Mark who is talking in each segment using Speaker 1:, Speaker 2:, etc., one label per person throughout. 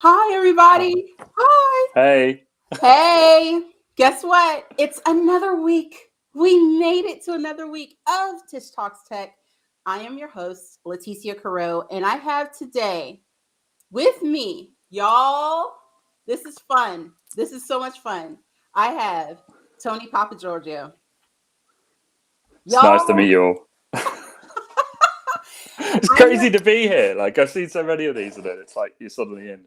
Speaker 1: Hi, everybody. Hi.
Speaker 2: Hey,
Speaker 1: Hey, guess what? It's another week. We made it to another week of Tish Talks Tech. I am your host, Leticia Carreau, and I have today with me, y'all. This is fun. This is so much fun. I have Tony Papageorgiou.
Speaker 2: it's nice to meet
Speaker 1: Y'all,
Speaker 2: you all. It's
Speaker 1: I know
Speaker 2: crazy to be here. Like I've seen so many of these, and then it's like you're suddenly in.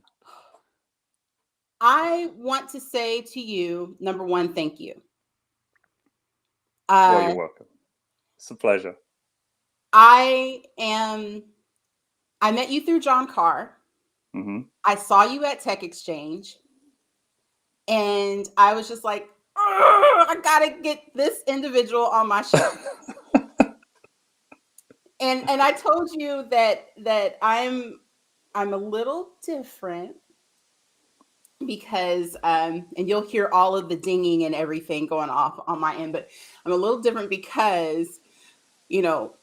Speaker 1: I want to say to you, number one, thank you.
Speaker 2: Well,
Speaker 1: Uh,
Speaker 2: you're welcome. It's a pleasure.
Speaker 1: I am I met you through John Carr.
Speaker 2: Hmm.
Speaker 1: I saw you at Tech Exchange, and I was just like, I gotta get this individual on my show. And I told you that I'm a little different because and you'll hear all of the dinging and everything going off on my end, but I'm a little different because you know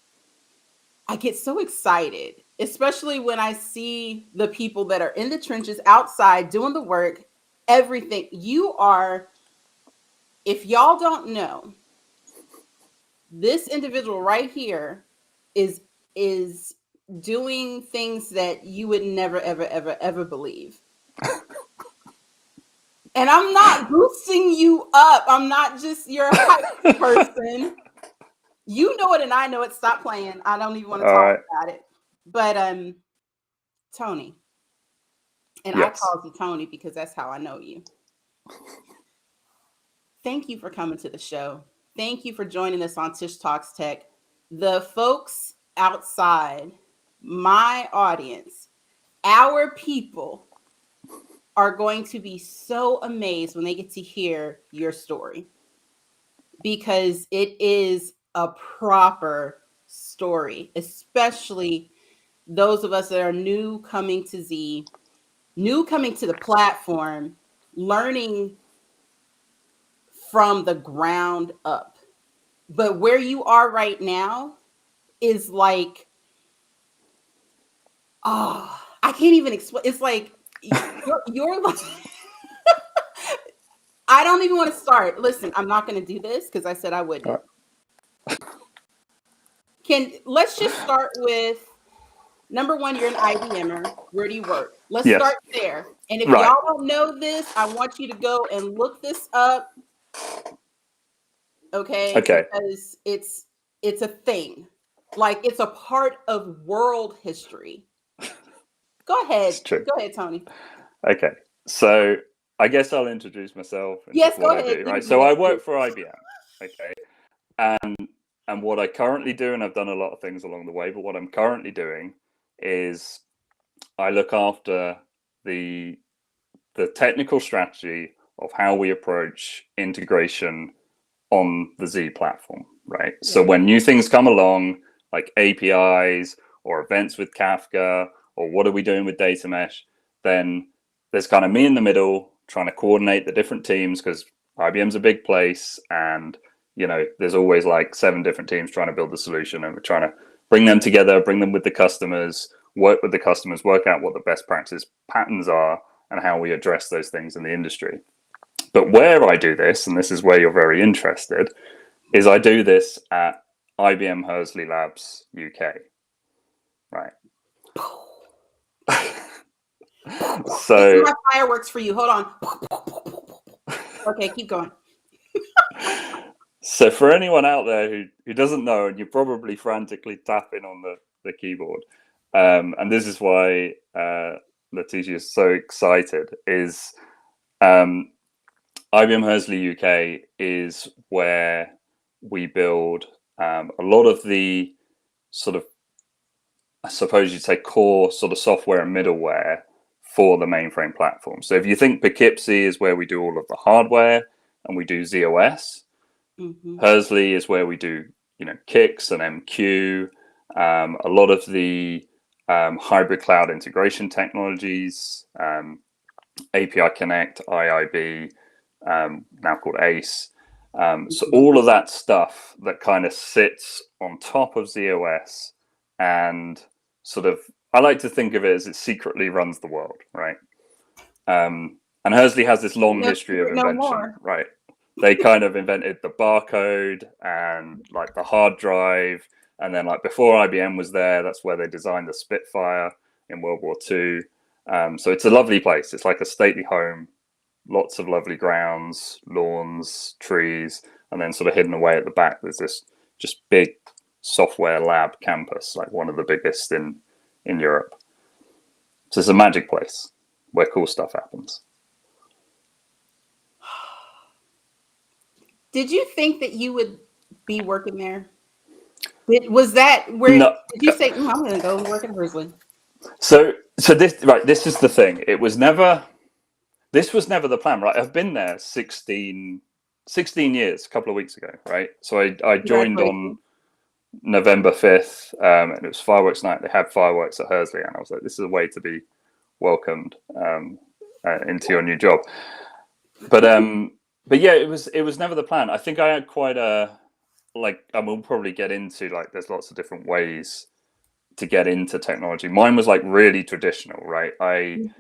Speaker 1: I get so excited, especially when I see the people that are in the trenches outside doing the work, everything. You are, if y'all don't know, this individual right here is is doing things that you would never ever believe. And I'm not boosting you up. I'm not just your hype person. You know it and I know it. Stop playing. I don't even want to
Speaker 2: All
Speaker 1: talk
Speaker 2: right.
Speaker 1: about it. But Tony, and I
Speaker 2: Yes.
Speaker 1: called you Tony because that's how I know you. Thank you for coming to the show. Thank you for joining us on Tish Talks Tech. The folks outside, my audience, our people are going to be so amazed when they get to hear your story because it is a proper story, especially those of us that are new coming to Z, new coming to the platform, learning from the ground up. But where you are right now is like, oh, I can't even explain. It's like you're like, I don't even want to start. Listen, I'm not going to do this because I said I
Speaker 2: All
Speaker 1: wouldn't.
Speaker 2: right.
Speaker 1: Let's just start with number one, you're an IBMer. Where do you work? Let's
Speaker 2: Yes.
Speaker 1: start there. And if
Speaker 2: Right.
Speaker 1: y'all don't know this, I want you to go and look this up, okay?
Speaker 2: Okay.
Speaker 1: Because it's a thing. Like it's a part of world history. Go ahead.
Speaker 2: It's true.
Speaker 1: Go ahead, Tony.
Speaker 2: Okay. So I guess I'll introduce myself and
Speaker 1: Yes,
Speaker 2: just
Speaker 1: go
Speaker 2: what I
Speaker 1: ahead.
Speaker 2: do.
Speaker 1: Give
Speaker 2: Right.
Speaker 1: it to me.
Speaker 2: So I
Speaker 1: Let's hear
Speaker 2: work
Speaker 1: it.
Speaker 2: for IBM. Okay. And and what I currently do, and I've done a lot of things along the way, but what I'm currently doing is I look after the the technical strategy of how we approach integration on the Z platform, right? So
Speaker 1: Yes.
Speaker 2: when new things come along, like APIs or events with Kafka, or what are we doing with data mesh, then there's kind of me in the middle trying to coordinate the different teams because IBM's a big place and there's always like seven different teams trying to build the solution and we're trying to bring them together, bring them with the customers, work with the customers, work out what the best practice patterns are and how we address those things in the industry. But where I do this, and this is where you're very interested, is I do this at IBM Hersley Labs UK, right?
Speaker 1: This is
Speaker 2: So,
Speaker 1: my fireworks for you. Hold on. Okay, keep going.
Speaker 2: so for anyone out there who doesn't know, and you're probably frantically tapping on the keyboard, and this is why Leticia is so excited, is um, IBM Hersley UK is where we build a lot of the sort of, I suppose you'd say, core sort of software and middleware for the mainframe platform. So if you think Poughkeepsie is where we do all of the hardware and we do ZOS,
Speaker 1: Mm-hmm.
Speaker 2: Hersley is where we do, Kix and MQ, a lot of the hybrid cloud integration technologies, API Connect, IIB, now called ACE. So
Speaker 1: Mm-hmm.
Speaker 2: all of that stuff that kind of sits on top of ZOS and sort of, I like to think of it as it secretly runs the world, right? And Hersley has this long
Speaker 1: No,
Speaker 2: history of
Speaker 1: no
Speaker 2: invention,
Speaker 1: more.
Speaker 2: right? They kind of invented the barcode and like the hard drive. And then like before IBM was there, that's where they designed the Spitfire in World War II. So it's a lovely place. It's like a stately home, lots of lovely grounds, lawns, trees, and then sort of hidden away at the back, there's this just big software lab campus, like one of the biggest in Europe. So it's a magic place where cool stuff happens.
Speaker 1: Did you think that you would be working there? Was that where
Speaker 2: No.
Speaker 1: did you say, I'm going to go work at Hersley?
Speaker 2: So this is the thing. This was never the plan, right? I've been there 16 years, a couple of weeks ago, right? So I joined on November 5th, and it was fireworks night. They had fireworks at Hersley, and I was like, this is a way to be welcomed into your new job. But yeah, it was never the plan. I think I had quite a, like, and we'll probably get into, like, there's lots of different ways to get into technology. Mine was like really traditional, right? I've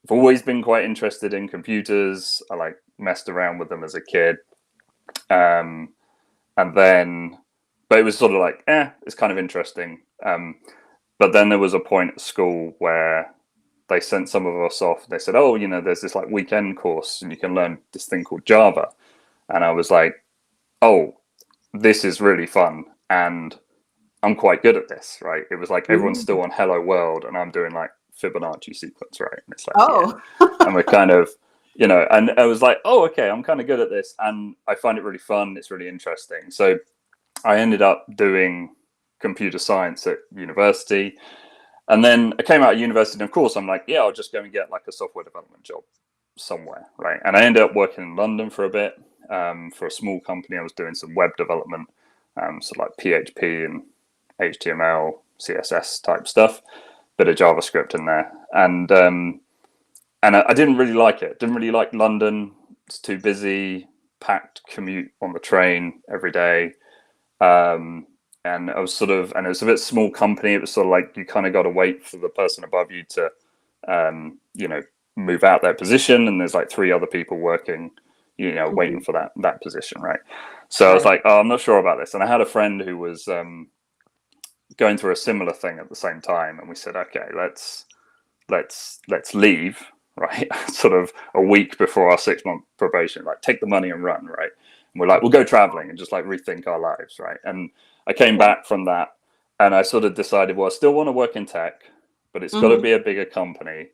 Speaker 2: always been quite interested in computers. I like messed around with them as a kid. And then, but it was sort of like, it's kind of interesting. But then there was a point at school where they sent some of us off. They said, oh, there's this like weekend course and you can learn this thing called Java. And I was like, oh, this is really fun. And I'm quite good at this, right? It was like everyone's still on Hello World and I'm doing like Fibonacci sequence, right? And it's like, and we're kind of, and I was like, oh, okay, I'm kind of good at this. And I find it really fun. It's really interesting. So I ended up doing computer science at university. And then I came out of university and of course I'm like, yeah, I'll just go and get like a software development job somewhere, right? And I ended up working in London for a bit, for a small company. I was doing some web development, so like PHP and HTML, CSS type stuff, bit of JavaScript in there, and I didn't really like it. Didn't really like London. It's too busy, packed commute on the train every day, and I was sort of, and it was a bit small company. It was sort of like you kind of got to wait for the person above you to, move out their position, and there's like 3 other people working, waiting for that position, right? So I was like, oh, I'm not sure about this, and I had a friend who was going through a similar thing at the same time, and we said, okay, let's leave, right? Sort of a week before our 6-month probation, like take the money and run, right? And we're like, we'll go traveling and just like rethink our lives, right? And I came back from that and I sort of decided, well, I still want to work in tech, but it's got to be a bigger company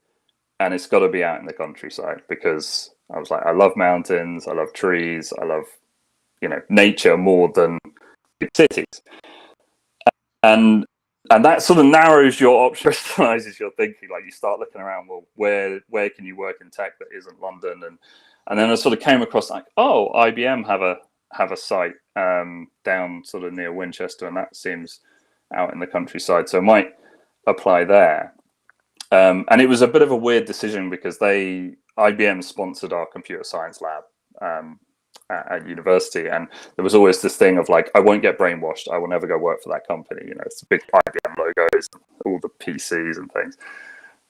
Speaker 2: and it's got to be out in the countryside, because I was like, I love mountains, I love trees, I love, nature more than big cities. And that sort of narrows your options, crystallizes your thinking. Like you start looking around, well, where can you work in tech that isn't London? And then I sort of came across like, oh, IBM have a site down sort of near Winchester, and that seems out in the countryside, so I might apply there. And it was a bit of a weird decision because IBM sponsored our computer science lab at university, and there was always this thing of like, I won't get brainwashed, I will never go work for that company, it's the big IBM logos, all the PCs and things,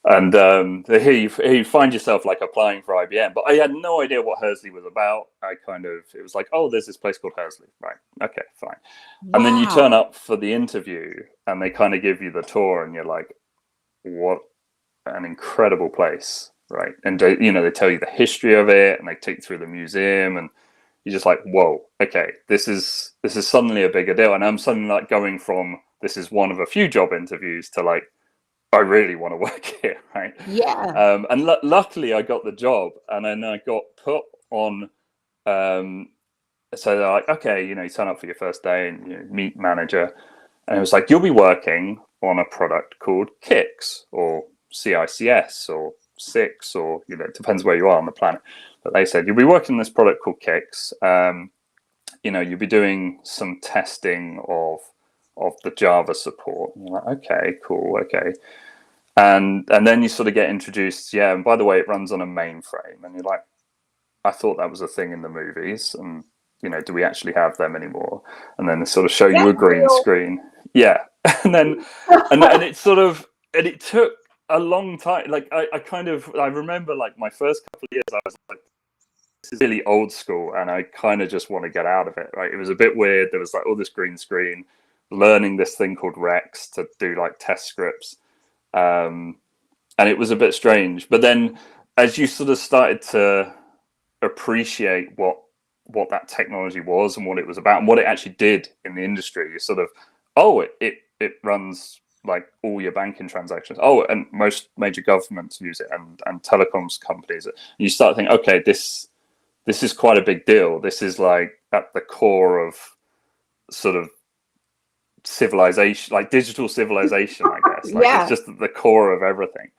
Speaker 2: and here you find yourself like applying for IBM, but I had no idea what Hersley was about. It was like, oh, there's this place called Hersley, right? Okay, fine. And then you turn up for the interview and they kind of give you the tour and you're like, what an incredible place, right? And they tell you the history of it and they take you through the museum, and you're just like, whoa, okay, this is suddenly a bigger deal. And I'm suddenly like going from, this is one of a few job interviews to like, I really want to work here, right?
Speaker 1: Yeah.
Speaker 2: And luckily I got the job, and then I got put on, so they're like, okay, you turn up for your first day and you meet manager, and it was like, you'll be working on a product called Kix or CICS or Six, or it depends where you are on the planet, but they said you'll be working on this product called Kix. You'll be doing some testing of the Java support. And you're like, okay, cool, okay. And then you sort of get introduced, yeah, and by the way, it runs on a mainframe, and you're like, I thought that was a thing in the movies, and do we actually have them anymore? And then they sort of show you a green screen, yeah, and then and it sort of, and it took a long time. Like I remember like my first couple of years, I was like, this is really old school, and I kind of just want to get out of it. Right? It was a bit weird. There was like all this green screen, learning this thing called Rex to do like test scripts, and it was a bit strange. But then, as you sort of started to appreciate what that technology was and what it was about and what it actually did in the industry, you sort of, oh, it runs like all your banking transactions. Oh, and most major governments use it, and telecoms companies. You start thinking, okay, this is quite a big deal. This is like at the core of sort of civilization, like digital civilization, I guess. Like it's
Speaker 1: Yeah.
Speaker 2: just at the core of everything.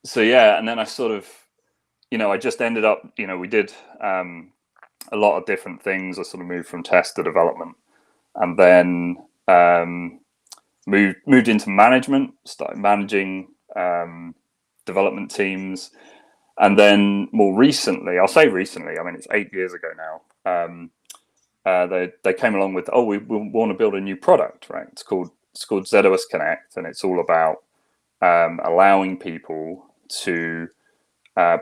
Speaker 2: So yeah, and then I sort of, I just ended up, we did a lot of different things. I sort of moved from test to development, and then moved into management, started managing development teams. And then more recently, I'll say recently, I mean, it's 8 years ago now, they came along with, oh, we want to build a new product, right? It's called ZOS Connect, and it's all about allowing people to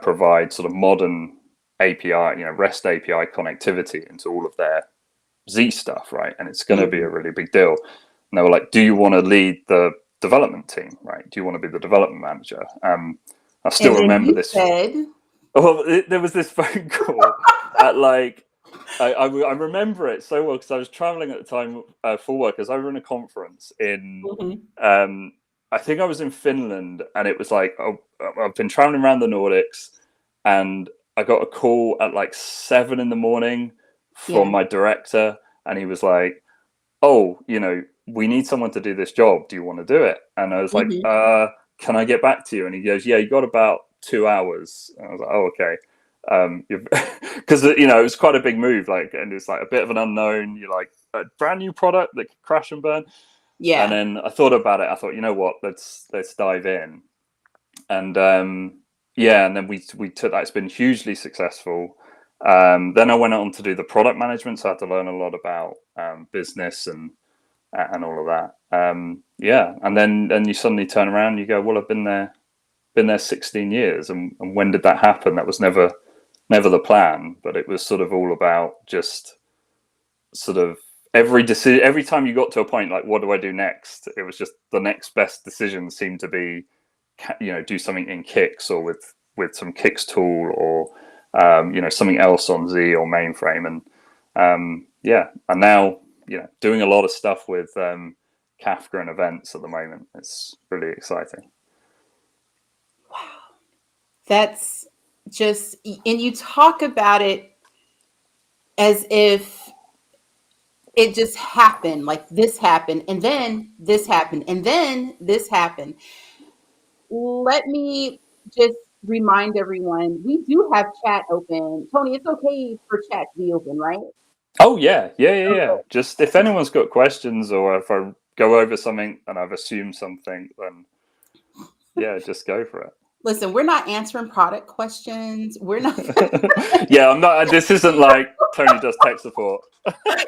Speaker 2: provide sort of modern API, REST API connectivity into all of their Z stuff, right? And it's going to be a really big deal. And they were like, do you want to lead the development team, right? Do you want to be the development manager? I still remember this.
Speaker 1: Said,
Speaker 2: well, there was this phone call at like, I remember it so well because I was traveling at the time for work, as I was in a conference in, I think I was in Finland, and it was like, oh, I've been traveling around the Nordics, and I got a call at like 7 a.m. from my director, and he was like, oh, we need someone to do this job. Do you want to do it? And I was like, can I get back to you? And he goes, yeah, you got about 2 hours. And I was like, oh, okay. Because it was quite a big move, like, and it's like a bit of an unknown. You're like a brand new product that could crash and burn.
Speaker 1: Yeah.
Speaker 2: And then I thought about it. I thought, you know what? Let's dive in. And yeah, and then we took that. It's been hugely successful. Then I went on to do the product management, so I had to learn a lot about business and all of that. Yeah, and then you suddenly turn around and you go, well, I've been there 16 years, and when did that happen? That was never the plan, but it was sort of all about just sort of every time you got to a point like, what do I do next? It was just the next best decision seemed to be, do something in Kix or with some Kix tool, or something else on Z or mainframe. And yeah, and now doing a lot of stuff with Kafka and events at the moment. It's really exciting.
Speaker 1: Wow. That's just, and you talk about it as if it just happened, like this happened, and then this happened, and then this happened. Let me just remind everyone, we do have chat open. Tony, it's okay for chat to be open, right?
Speaker 2: Oh yeah.
Speaker 1: Okay.
Speaker 2: Just if anyone's got questions, or if I go over something and I've assumed something, then yeah, just go for it.
Speaker 1: Listen, we're not answering product questions. We're not.
Speaker 2: Yeah, I'm not. This isn't like Tony does tech support.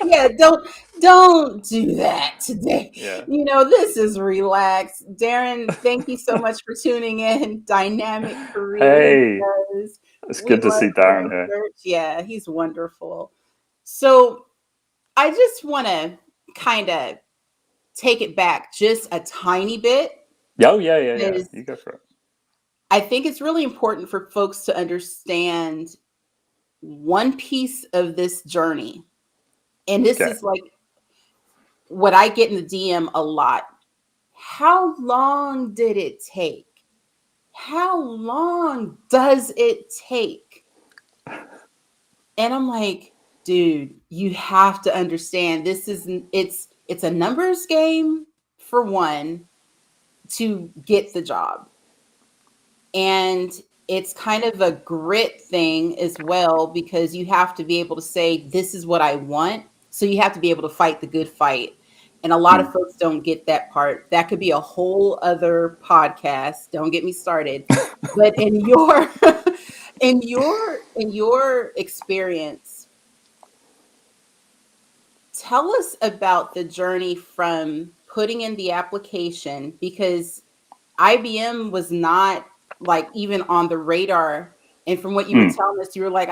Speaker 1: Yeah, don't do that today.
Speaker 2: Yeah.
Speaker 1: This is relaxed. Darren, thank you so much for tuning in. Dynamic career
Speaker 2: Hey,
Speaker 1: does.
Speaker 2: it's
Speaker 1: We
Speaker 2: good to
Speaker 1: love
Speaker 2: see Darren here.
Speaker 1: research. Yeah, he's wonderful. So I just want to kind of take it back just a tiny bit.
Speaker 2: Oh yeah. You go for it.
Speaker 1: I think it's really important for folks to understand one piece of this journey. And this is like what I get in the DM a lot. How long did it take? How long does it take? And I'm like, dude, you have to understand it's a numbers game, for one, to get the job. And it's kind of a grit thing as well, because you have to be able to say, this is what I want. So you have to be able to fight the good fight. And a lot of folks don't get that part. That could be a whole other podcast. Don't get me started. But in your in your experience, tell us about the journey from putting in the application, because IBM was not like even on the radar. And from what you were telling us, you were like,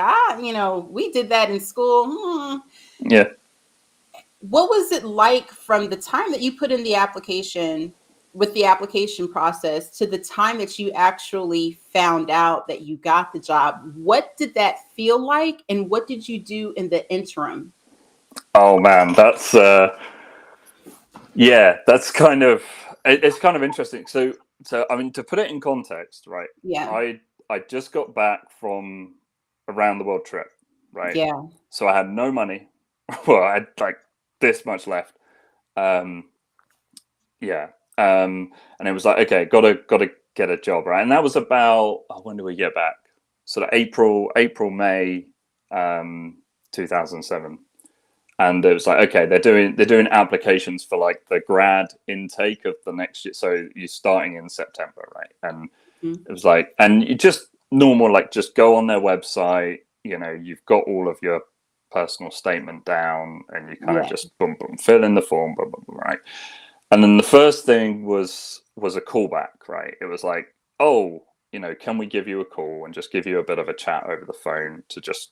Speaker 1: we did that in school.
Speaker 2: Yeah.
Speaker 1: What was it like from the time that you put in the application with the application process to the time that you actually found out that you got the job? What did that feel like? And what did you do in the interim?
Speaker 2: Oh man, that's that's it's kind of interesting. So I mean, to put it in context, right?
Speaker 1: Yeah.
Speaker 2: I just got back from a round the world trip, right?
Speaker 1: Yeah.
Speaker 2: So I had no money. Well, I had like this much left. Um, yeah. And it was like, okay, gotta get a job, right? And that was about when do we get back? Sort of April, May, 2007. And it was like, okay, they're doing applications for like the grad intake of the next year. So you're starting in September, right? And
Speaker 1: Mhm.
Speaker 2: it was like, and you just normal, like just go on their website, you've got all of your personal statement down and you kind of
Speaker 1: Yeah.
Speaker 2: just boom, boom, fill in the form, boom, boom, boom, right? And then the first thing was a callback, right? It was like, oh, can we give you a call and just give you a bit of a chat over the phone to just,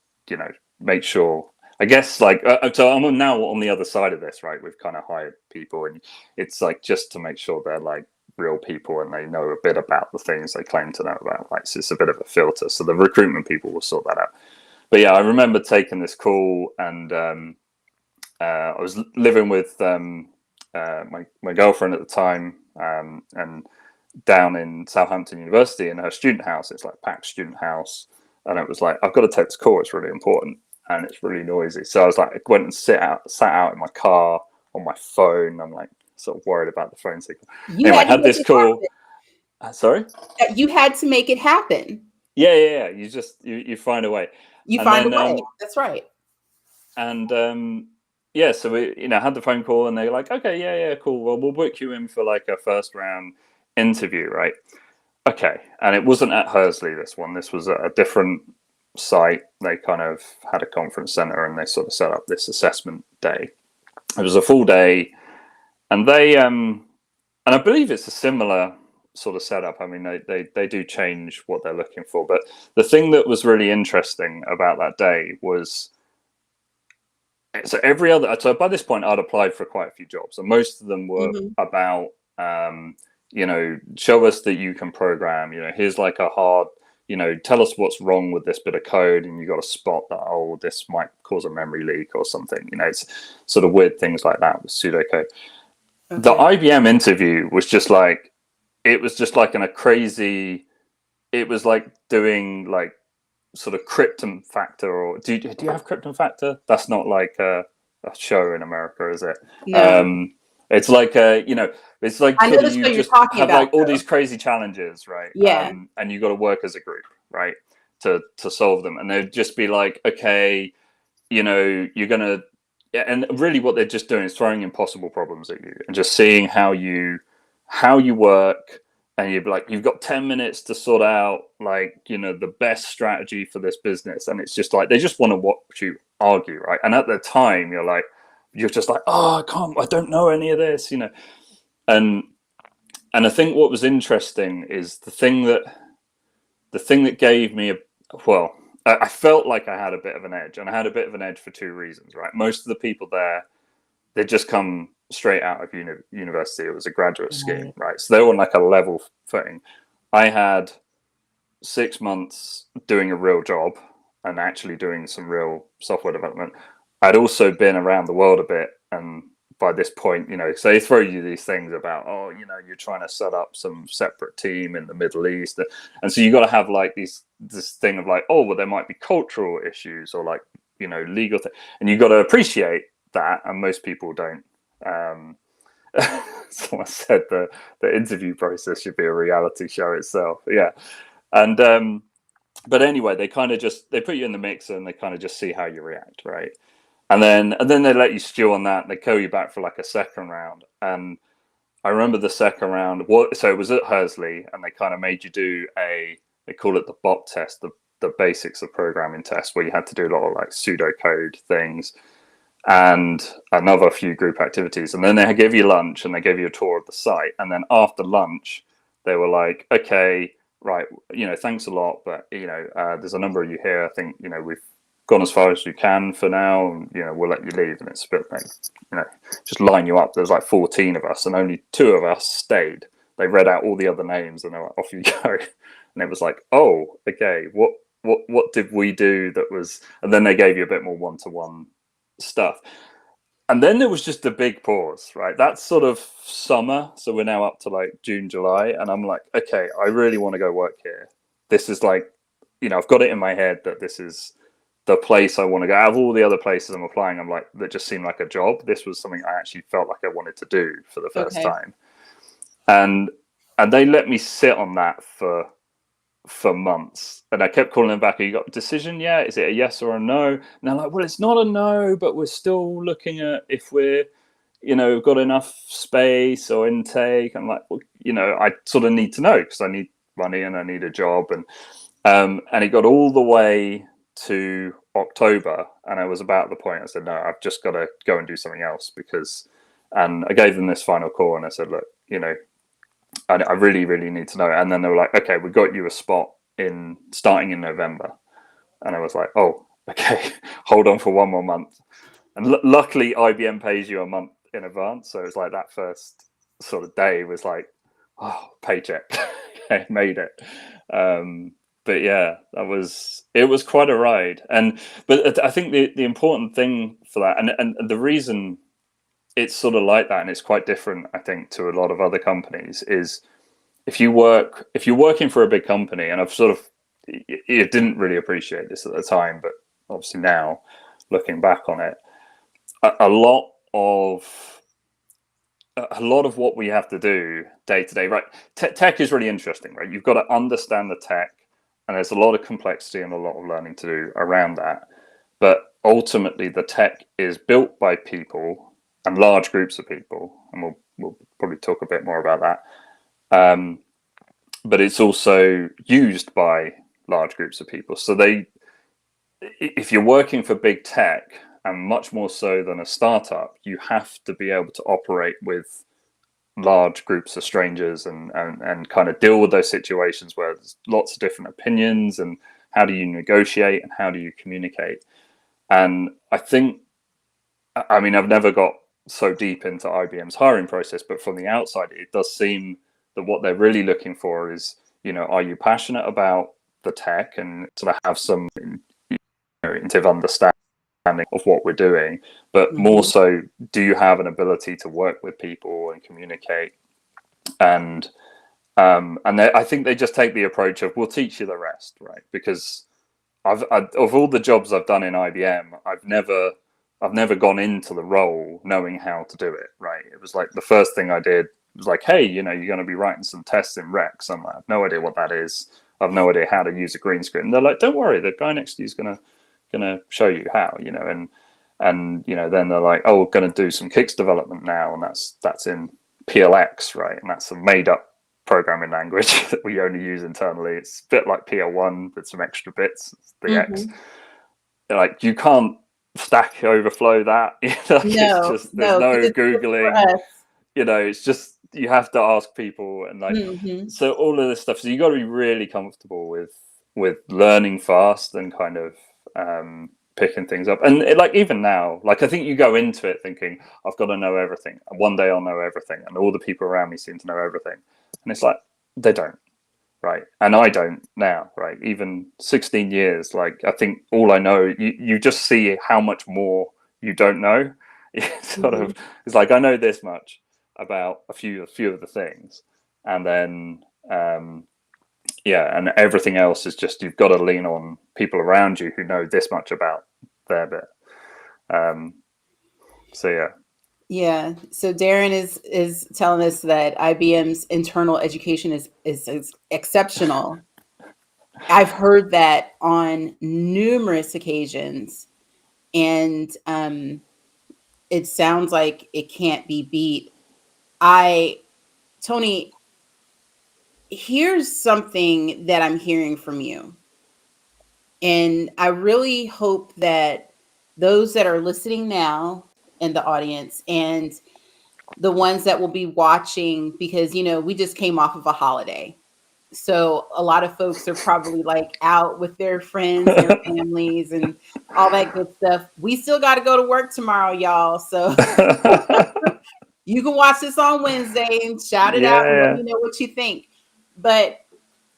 Speaker 2: make sure. I guess like so I'm now on the other side of this, right? We've kind of hired people, and it's like just to make sure they're like real people and they know a bit about the things they claim to know about. Like, so it's a bit of a filter. So the recruitment people will sort that out. But yeah, I remember taking this call, and I was living with my girlfriend at the time, and down in Southampton University in her student house. It's like packed student house, and it was like, I've got to take this call. It's really important, and it's really noisy. So I was like, I went and sat out in my car on my phone. I'm like sort of worried about the phone signal.
Speaker 1: You
Speaker 2: Anyway, I
Speaker 1: had to
Speaker 2: had
Speaker 1: make
Speaker 2: this
Speaker 1: it
Speaker 2: call.
Speaker 1: happen.
Speaker 2: Sorry.
Speaker 1: You had to make it happen.
Speaker 2: Yeah. You just you find a way,
Speaker 1: You
Speaker 2: and
Speaker 1: find a
Speaker 2: then
Speaker 1: way. That's right.
Speaker 2: and yeah, so we had the phone call, and they're like, okay, yeah, cool. Well, we'll book you in for like a first round interview, right? Okay, and it wasn't at Hersley. This was at a different site. They kind of had a conference center, and they sort of set up this assessment day. It was a full day, and and I believe it's a similar sort of setup. I mean, they do change what they're looking for, but the thing that was really interesting about that day was, so by this point I'd applied for quite a few jobs, and most of them were
Speaker 1: Hmm.
Speaker 2: about show us that you can program. Here's like a hard, tell us what's wrong with this bit of code, and you got to spot that, oh, this might cause a memory leak or something. It's sort of weird things like that with pseudocode. The
Speaker 1: Okay.
Speaker 2: IBM interview was just like, it was just like in a crazy, it was like doing like sort of Krypton Factor, or do you have Krypton Factor? That's not like a show in America, is it?
Speaker 1: No,
Speaker 2: It's like it's like
Speaker 1: I know
Speaker 2: sort of
Speaker 1: the
Speaker 2: you
Speaker 1: show you're
Speaker 2: just
Speaker 1: talking
Speaker 2: have
Speaker 1: about,
Speaker 2: like all
Speaker 1: though.
Speaker 2: these crazy challenges, right?
Speaker 1: Yeah.
Speaker 2: And you got to work as a group, right, to solve them, and they'd just be like, okay, you're gonna, yeah, and really what they're just doing is throwing impossible problems at you and just seeing how you work. And you'd be like, you've got 10 minutes to sort out like the best strategy for this business, and it's just like they just want to watch you argue, right? And at the time you're just like, oh, I don't know any of this, and I think what was interesting is the thing that gave me well, I felt like I had a bit of an edge, and I had a bit of an edge for two reasons, right? Most of the people there, they just come straight out of university. It was a graduate scheme,
Speaker 1: Right.
Speaker 2: right? So they were on like a level footing. I had 6 months doing a real job and actually doing some real software development. I'd also been around the world a bit, and by this point, so they throw you these things about, oh, you're trying to set up some separate team in the Middle East, and so you got to have like this thing of like, oh, well, there might be cultural issues or like legal and you got to appreciate that, and most people don't. Um, Someone said the interview process should be a reality show itself. Yeah, and but anyway, they kind of just they put you in the mixer and they kind of just see how you react, right? And then they let you stew on that, and they call you back for like a second round. And I remember the second round. So it was at Hersley, and they kind of made you do they call it the bot test, the basics of programming test, where you had to do a lot of like pseudocode things and another few group activities. And then they gave you lunch and they gave you a tour of the site. And then after lunch, they were like, okay, right, thanks a lot, but there's a number of you here. I think we've gone as far as you can for now, and we'll let you leave. And it's a bit like, just line you up. There's like 14 of us, and only 2 of us stayed. They read out all the other names, and they were like, off you go. And it was like, oh, okay, what did we do that was? And then they gave you a bit more one-to-one stuff. And then there was just a big pause, right? That's sort of summer. So we're now up to like June, July. And I'm like, okay, I really want to go work here. This is like, I've got it in my head that this is the place I want to go. Out of all the other places I'm applying, I'm like, that just seemed like a job. This was something I actually felt like I wanted to do for the first time. And they let me sit on that for months, and I kept calling them back. You got a decision yet? Is it a yes or a no? And they're like, well, it's not a no, but we're still looking at if we're got enough space or intake. I'm like, well, I sort of need to know, because I need money and I need a job. And it got all the way to October, and I was about the point I said, no, I've just got to go and do something else, and I gave them this final call, and I said, look, I really, really need to know. And then they were like, okay, we got you a spot starting in November. And I was like, oh, okay, hold on for one more month. And luckily, IBM pays you a month in advance. So it was like that first sort of day was like, oh, paycheck. I made it. But yeah, it was quite a ride. But I think the important thing for that, and the reason it's sort of like that, and it's quite different, I think, to a lot of other companies, is if you're working for a big company, and you didn't really appreciate this at the time, but obviously now looking back on it, a lot of what we have to do day to day, right? Tech is really interesting, right? You've got to understand the tech, and there's a lot of complexity and a lot of learning to do around that. But ultimately, the tech is built by people and large groups of people, and we'll probably talk a bit more about that. But it's also used by large groups of people. So if you're working for big tech, and much more so than a startup, you have to be able to operate with large groups of strangers and kind of deal with those situations where there's lots of different opinions, and how do you negotiate and how do you communicate. And I think, I've never got so deep into IBM's hiring process, but from the outside, it does seem that what they're really looking for is, are you passionate about the tech and sort of have some intuitive understanding of what we're doing, but more so, do you have an ability to work with people and communicate? And I think they just take the approach of, we'll teach you the rest, right? Because of all the jobs I've done in IBM, I've never gone into the role knowing how to do it, right? It was like the first thing I did was like, hey, you're going to be writing some tests in Rex. I'm like, I have no idea what that is. I have no idea how to use a green screen. And they're like, don't worry, the guy next to you is gonna show you how, and then they're like, oh, we're going to do some Kix development now, and that's in PLX, right? And that's a made up programming language that we only use internally. It's a bit like PL1 with some extra bits. It's the X. Like, you can't Stack Overflow that. It's just, there's no Googling. It's just, you have to ask people, and so all of this stuff. So you got to be really comfortable with learning fast and kind of picking things up. And even now, I think you go into it thinking, I've got to know everything, and one day I'll know everything, and all the people around me seem to know everything, and it's like, they don't, right? And I don't now, right? Even 16 years, I think all I know, you just see how much more you don't know. It's like, I know this much about a few of the things, and then and everything else is just, you've got to lean on people around you who know this much about their bit.
Speaker 1: Yeah. So Darren is telling us that IBM's internal education is exceptional. I've heard that on numerous occasions, and it sounds like it can't be beat. Tony, here's something that I'm hearing from you. And I really hope that those that are listening now in the audience, and the ones that will be watching, because, you know, we just came off of a holiday. So a lot of folks are probably like out with their friends and their families and all that good stuff. We still got to go to work tomorrow, y'all. So you can watch this on Wednesday and shout it out and let
Speaker 2: Yeah.
Speaker 1: me know what you think. But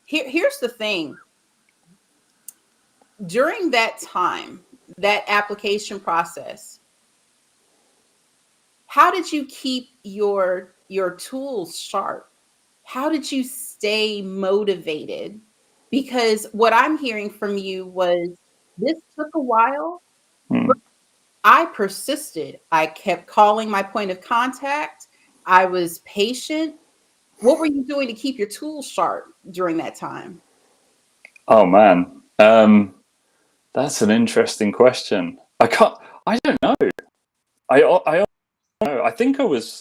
Speaker 1: here's the thing. During that time, that application process, how did you keep your tools sharp? How did you stay motivated? Because what I'm hearing from you was this took a while, but
Speaker 2: Hmm.
Speaker 1: I persisted. I kept calling my point of contact. I was patient. What were you doing to keep your tools sharp during that time?
Speaker 2: Oh man, that's an interesting question. I don't know. I don't know. I think I was.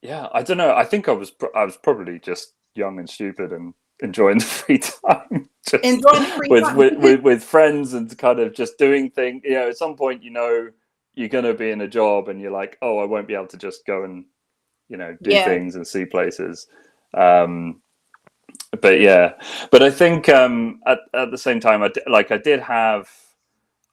Speaker 2: Yeah, I don't know. I think I was probably just young and stupid and enjoying the free time, just
Speaker 1: Enjoying the free
Speaker 2: with
Speaker 1: time.
Speaker 2: with friends and kind of just doing things. You know, at some point, you know, you're gonna be in a job, and you're like, oh, I won't be able to just go and do
Speaker 1: Yeah.
Speaker 2: things and see places. Um, but yeah, but I think at the same time, I did have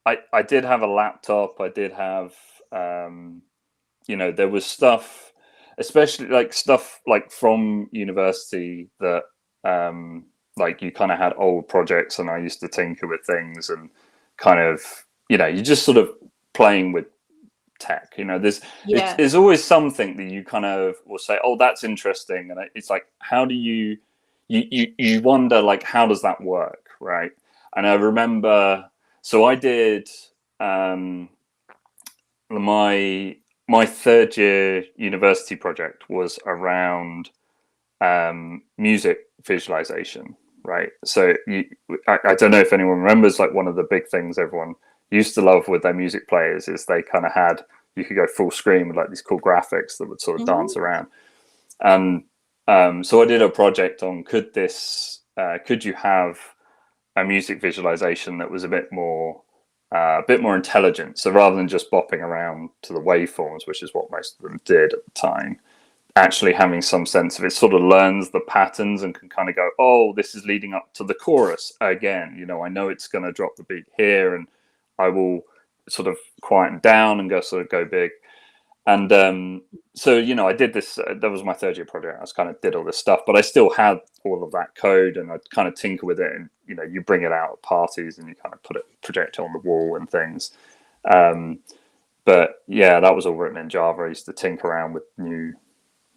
Speaker 2: I did have a laptop. I did have there was stuff, especially like stuff like from university that like you kind of had old projects, and I used to tinker with things and kind of you just sort of playing with tech.
Speaker 1: Yeah.
Speaker 2: there's always something that you kind of will say, oh, that's interesting, and it's like, how do you wonder, like, how does that work, right? And I remember, so I did um my third year university project was around music visualization, right? So I don't know if anyone remembers, like, one of the big things everyone used to love with their music players is they kind of had, you could go full screen with like these cool graphics that would sort of
Speaker 1: Hmm.
Speaker 2: dance around. And so I did a project on, could you have a music visualization that was a bit more intelligent. So rather than just bopping around to the waveforms, which is what most of them did at the time, actually having some sense of it, sort of learns the patterns and can kind of go, oh, this is leading up to the chorus again. I know it's going to drop the beat here, and I will sort of quieten down and go big. And so I did this. That was my third year project. I was kind of did all this stuff, but I still had all of that code, and I'd kind of tinker with it. And you bring it out at parties, and you kind of project it on the wall and things. Um, but yeah, that was all written in Java. I used to tinker around with new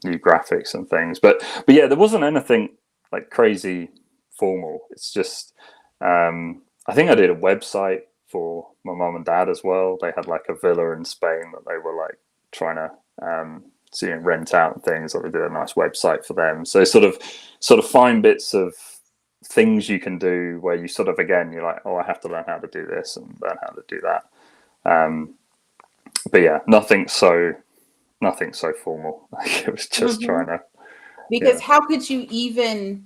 Speaker 2: graphics and things. But yeah, there wasn't anything like crazy formal. It's just I think I did a website for my mom and dad as well. They had like a villa in Spain that they were like trying to see and rent out and things. So they did a nice website for them. So sort of find bits of things you can do where you sort of, again, you're like, oh, I have to learn how to do this and learn how to do that. But yeah, nothing so formal. Like, it was just
Speaker 1: Hmm.
Speaker 2: trying to,
Speaker 1: Because
Speaker 2: yeah.
Speaker 1: how could you even,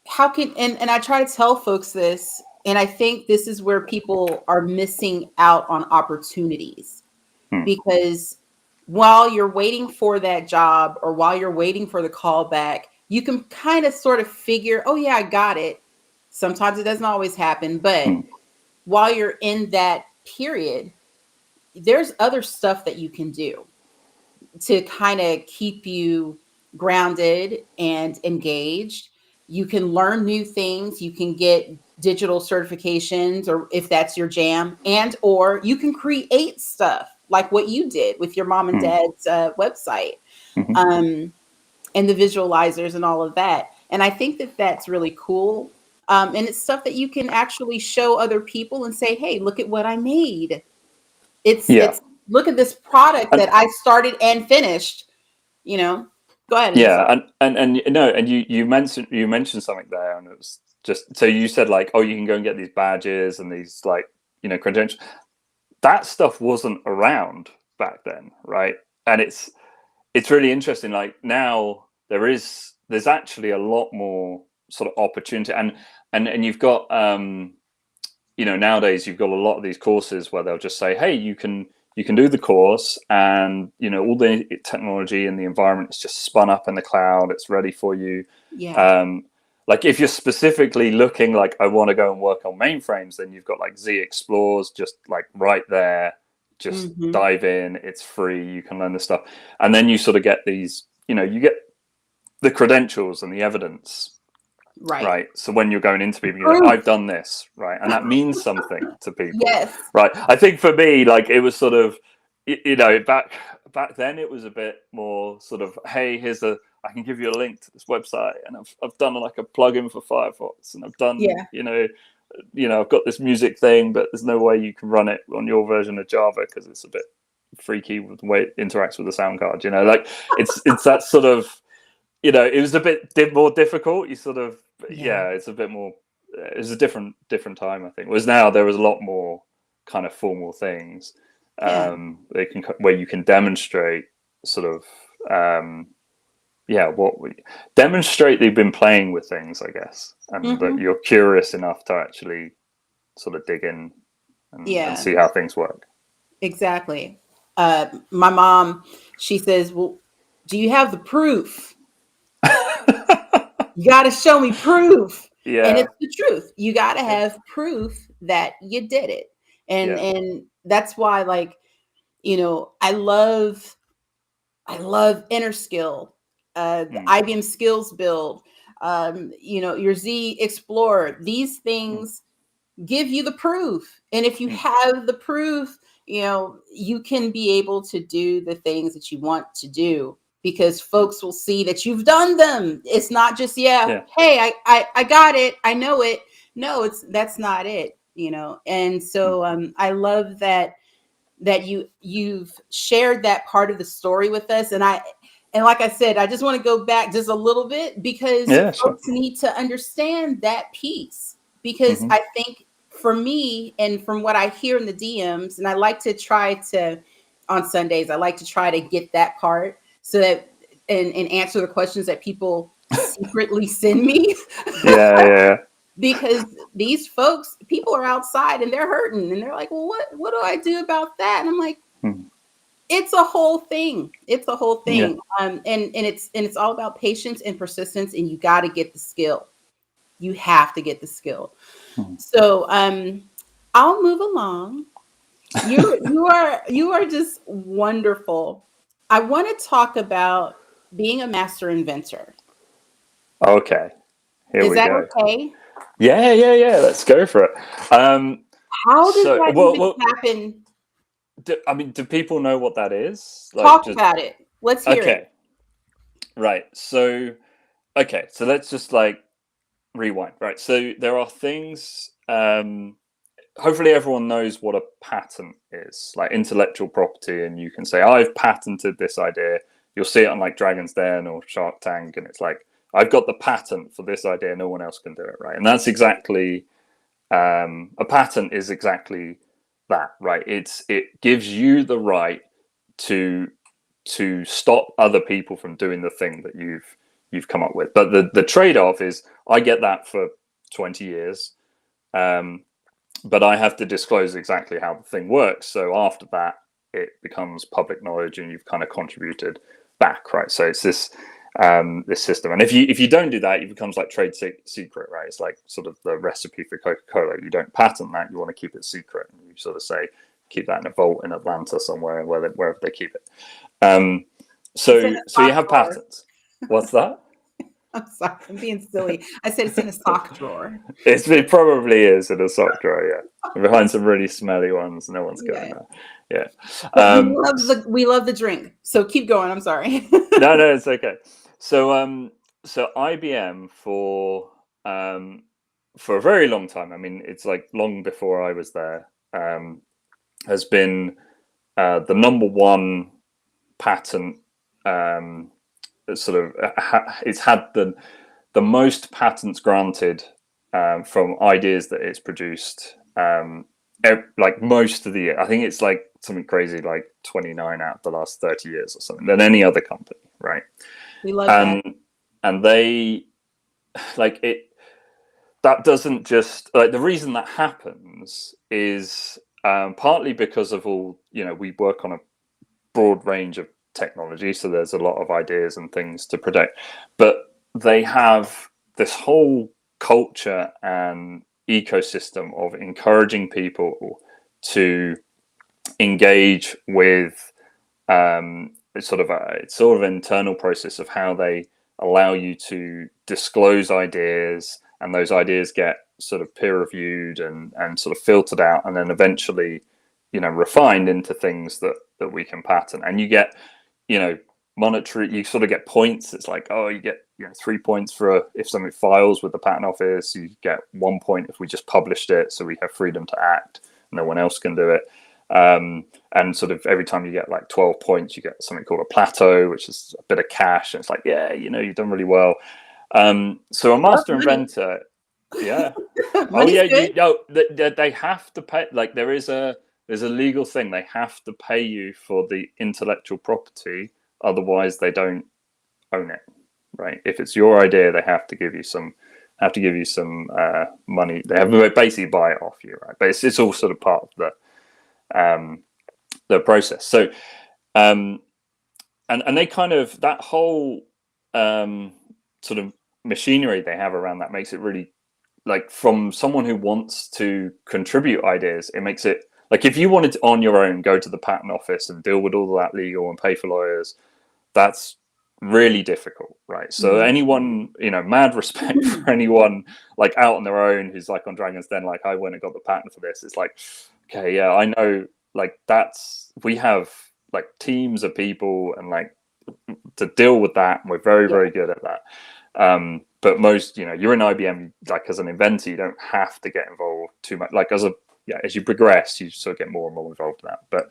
Speaker 1: how can, and I try to tell folks this, and I think this is where people are missing out on opportunities.
Speaker 2: Hmm.
Speaker 1: Because while you're waiting for that job, or while you're waiting for the call back, you can kind of sort of figure, oh yeah, I got it. Sometimes it doesn't always happen, but
Speaker 2: Hmm.
Speaker 1: while you're in that period, there's other stuff that you can do to kind of keep you grounded and engaged. You can learn new things, you can get digital certifications, or if that's your jam, and or you can create stuff like what you did with your mom and
Speaker 2: Hmm.
Speaker 1: dad's website,
Speaker 2: Hmm.
Speaker 1: um, and the visualizers and all of that. And I think that that's really cool. And it's stuff that you can actually show other people and say, hey, look at what I made.
Speaker 2: Yeah.
Speaker 1: It's look at this product
Speaker 2: And
Speaker 1: that I started and finished, you know. Go ahead. I'm
Speaker 2: yeah,
Speaker 1: sorry.
Speaker 2: and no, and you mentioned something there, and it was just, so you said, like, oh, you can go and get these badges and these, like, credentials. That stuff wasn't around back then, right? And it's really interesting. Like, now there's actually a lot more sort of opportunity, and you've got nowadays you've got a lot of these courses where they'll just say, hey, you can you can do the course, and all the technology and the environment is just spun up in the cloud. It's ready for you.
Speaker 1: Yeah.
Speaker 2: Like if you're specifically looking like, I want to go and work on mainframes, then you've got like Z Explores just like right there. Just dive in. It's free. You can learn this stuff, and then you sort of get these. You get the credentials and the evidence, right? So when you're going into people, you're like, I've done this, right, and that means something to people,
Speaker 1: Yes.
Speaker 2: right? I think for me, like it was sort of, back then it was a bit more sort of, hey, I can give you a link to this website, and I've done like a plugin for Firefox, and I've done, I've got this music thing, but there's no way you can run it on your version of Java because it's a bit freaky with the way it interacts with the sound card. Like it's that sort of, it was a bit more difficult. You sort of, it's a bit more. It was a different time, I think. Whereas now there was a lot more kind of formal things. Where you can demonstrate sort of, demonstrate that you've been playing with things, I guess, and that you're curious enough to actually sort of dig in and see how things work.
Speaker 1: Exactly. My mom, she says, well, do you have the proof? You got to show me proof.
Speaker 2: Yeah.
Speaker 1: And it's the truth. You got to have proof that you did it. And that's why, like, I love Inner Skill, the IBM Skills Build, your Z Explorer. These things give you the proof. And if you have the proof, you can be able to do the things that you want to do, because folks will see that you've done them. It's not just, hey, I got it, I know it. No, that's not it, And so I love that you've shared that part of the story with us. And like I said, I just want to go back just a little bit, because folks need to understand that piece. Because I think, for me, and from what I hear in the DMs, and I like to try to, on Sundays, I like to try to get that part, so that and answer the questions that people secretly send me. Because these people are outside and they're hurting, and they're like, well, what do I do about that? And I'm like, it's a whole thing. It's a whole thing. And it's all about patience and persistence, and you got to get the skill. You have to get the skill. So I'll move along. You are just wonderful. I want to talk about being a master inventor.
Speaker 2: Okay. Here
Speaker 1: Is
Speaker 2: we
Speaker 1: that
Speaker 2: go.
Speaker 1: okay?
Speaker 2: Yeah. Let's go for it.
Speaker 1: How does that even happen?
Speaker 2: Do people know what that is?
Speaker 1: Talk about it. Let's hear it.
Speaker 2: Right. So let's just like rewind. Right. So there are things. Hopefully everyone knows what a patent is, like intellectual property, and you can say, I've patented this idea. You'll see it on like Dragon's Den or Shark Tank, and it's like, I've got the patent for this idea, no one else can do it, right? And that's exactly, a patent is exactly that, right? It gives you the right to stop other people from doing the thing that you've come up with. But the trade-off is, I get that for 20 years, but I have to disclose exactly how the thing works. So after that, it becomes public knowledge, and you've kind of contributed back, right? So it's this system, and if you don't do that, it becomes like trade secret, right? It's like sort of the recipe for Coca-Cola. You don't patent that; you want to keep it secret, and you sort of say, keep that in a vault in Atlanta somewhere, wherever they keep it. So you have patents. What's that?
Speaker 1: I'm sorry, I'm being silly. I said it's in a sock drawer.
Speaker 2: It probably is in a sock drawer, behind some really smelly ones. No one's going there.
Speaker 1: We love the drink. So keep going. I'm sorry.
Speaker 2: No, it's okay. So IBM for a very long time. I mean, it's like long before I was there. Has been the number one patent. It's had the most patents granted from ideas that it's produced. Like most of the year, I think it's like something crazy, like 29 out of the last 30 years or something, than any other company, right?
Speaker 1: We love that.
Speaker 2: And they that doesn't just, like, the reason that happens is partly because of all, we work on a broad range of technology, so there's a lot of ideas and things to protect, but they have this whole culture and ecosystem of encouraging people to engage with it's sort of an internal process of how they allow you to disclose ideas, and those ideas get sort of peer reviewed and sort of filtered out, and then eventually refined into things that we can patent. And you get monetary, you sort of get points. It's like, oh, you get 3 points for if something files with the patent office. You get 1 point if we just published it, so we have freedom to act, no one else can do it. And sort of every time you get like 12 points, you get something called a plateau, which is a bit of cash, and it's like, yeah, you've done really well. So a master inventor, yeah. Oh yeah, they have to pay. Like there's a legal thing. They have to pay you for the intellectual property, otherwise they don't own it, right? If it's your idea, they have to give you some money. They have to basically buy it off you, right? But it's all sort of part of the process. So and they kind of, that whole sort of machinery they have around that makes it really, like, from someone who wants to contribute ideas, it makes it like, if you wanted to on your own go to the patent office and deal with all of that legal and pay for lawyers, that's really difficult, right? So anyone, mad respect for anyone like out on their own who's like on Dragon's Den, like, I went and got the patent for this. It's like, okay, yeah, I know, like, we have like teams of people and like to deal with that, and we're very very good at that. But most, you're in IBM, like as an inventor, you don't have to get involved too much. Like as you progress, you sort of get more and more involved in that. But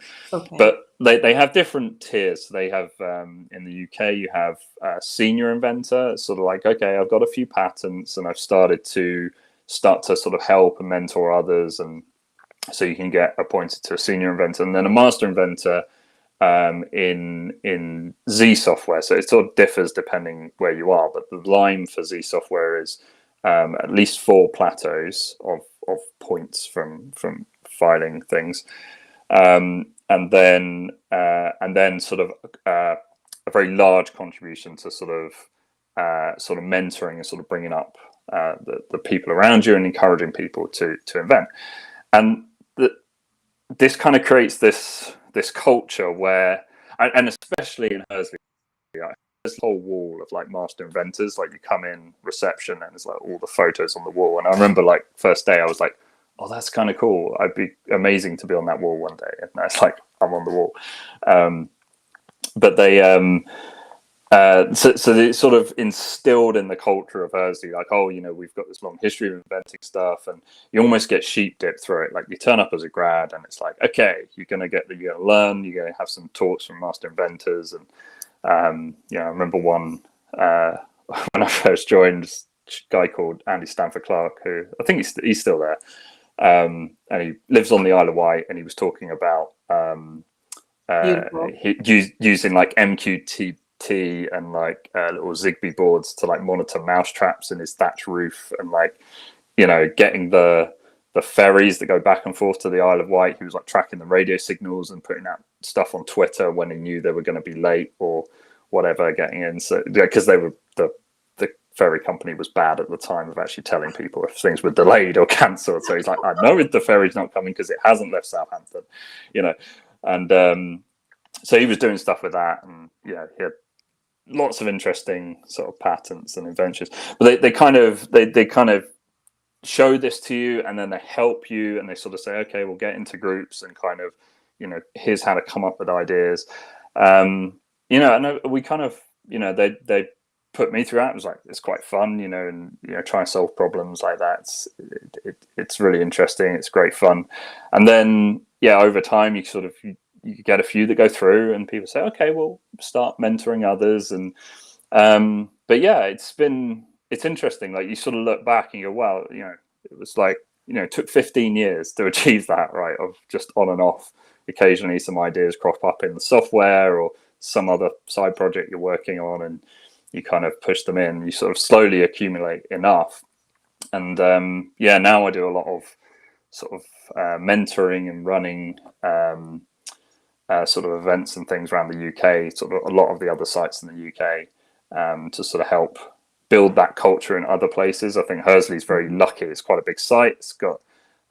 Speaker 2: they have different tiers. They have in the UK, you have senior inventor. It's sort of like, okay, I've got a few patents and I've started to sort of help and mentor others, and so you can get appointed to a senior inventor. And then a master inventor in Z software. So it sort of differs depending where you are, but the line for Z software is at least 4 plateaus of points from filing things, and then sort of a very large contribution to sort of mentoring and sort of bringing up the people around you and encouraging people to invent. And this kind of creates this culture where, and especially in Hersley, there's a whole wall of like master inventors. Like you come in reception and there's like all the photos on the wall. And I remember like first day I was like, oh, that's kind of cool. I'd be amazing to be on that wall one day. And it's like, I'm on the wall. But they, so they sort of instilled in the culture of Hersley, like, oh, we've got this long history of inventing stuff, and you almost get sheep dipped through it. Like you turn up as a grad and it's like, okay, you're going to learn, you're going to have some talks from master inventors. And, I remember one, when I first joined, a guy called Andy Stanford Clark, who I think he's still there. And he lives on the Isle of Wight, and he was talking about using like MQTT and like little Zigbee boards to like monitor mouse traps in his thatch roof, and like getting the ferries that go back and forth to the Isle of Wight. He was like tracking the radio signals and putting out stuff on Twitter when he knew they were going to be late or whatever getting in. So because they were the ferry company was bad at the time of actually telling people if things were delayed or cancelled. So he's like, I know the ferry's not coming because it hasn't left Southampton, and so he was doing stuff with that, and he had lots of interesting sort of patents and inventions. But they kind of show this to you, and then they help you, and they sort of say, okay, we'll get into groups and kind of, here's how to come up with ideas. And we kind of, they put me through that. It was like, it's quite fun, and try and solve problems like that. It's really interesting. It's great fun. And then over time you sort of you get a few that go through, and people say, okay, we'll start mentoring others. And but it's interesting. Like you sort of look back and you go, wow, it was like, it took 15 years to achieve that, right? Of just on and off. Occasionally some ideas crop up in the software or some other side project you're working on, and you kind of push them in. You sort of slowly accumulate enough. And now I do a lot of sort of mentoring and running sort of events and things around the UK, sort of a lot of the other sites in the UK, to sort of help build that culture in other places. I think Hersley's very lucky. It's quite a big site. It's got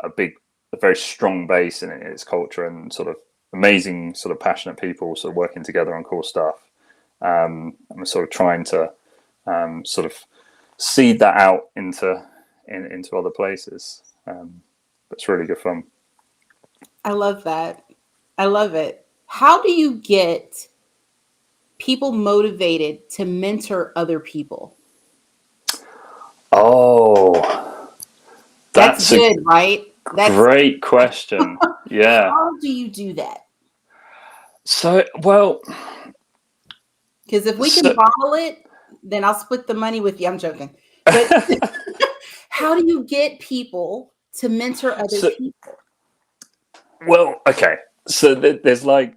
Speaker 2: a very strong base in its culture, and sort of amazing, sort of passionate people sort of working together on cool stuff. And we're sort of trying to sort of seed that out into other places. It's really good fun.
Speaker 1: I love that. I love it. How do you get people motivated to mentor other people?
Speaker 2: Oh,
Speaker 1: That's good, right? That's
Speaker 2: great question. Yeah.
Speaker 1: How do you do that?
Speaker 2: So, well,
Speaker 1: because if we can bottle it, then I'll split the money with you. I'm joking. But how do you get people to mentor other people?
Speaker 2: Well, okay. So there's a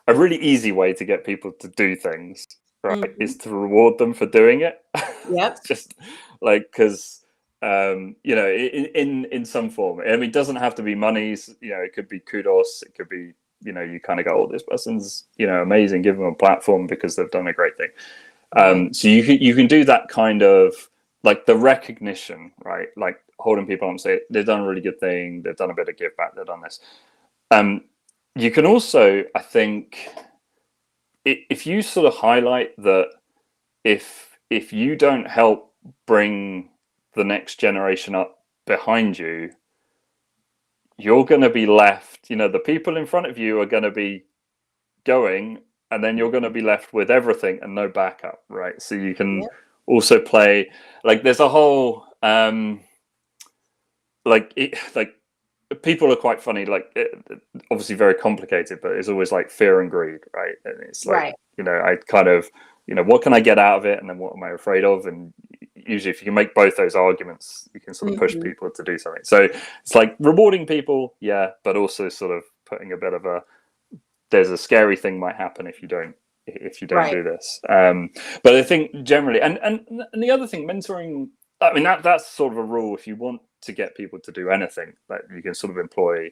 Speaker 2: really easy way to get people to do things, right, is to reward them for doing it.
Speaker 1: Yep.
Speaker 2: Just like, because in some form. I mean, it doesn't have to be money. It could be kudos. It could be, you kind of go, oh, this person's, amazing. Give them a platform because they've done a great thing. So you can do that kind of, like, the recognition, right? Like holding people up and say they've done a really good thing. They've done a bit of give back. They've done this. You can also, I think, if you sort of highlight that if you don't help bring the next generation up behind you, you're going to be left, the people in front of you are going to be going, and then you're going to be left with everything and no backup, right? So you can also play, like, there's a whole people are quite funny, like, obviously very complicated, but it's always like fear and greed, right? And it's like, I kind of, what can I get out of it, and then what am I afraid of? And usually if you can make both those arguments, you can sort of push people to do something. So it's like rewarding people, but also sort of putting a bit of there's a scary thing might happen if you don't do this. But I think generally, and the other thing, mentoring, I mean, that's sort of a rule. If you want to get people to do anything, that you can sort of employ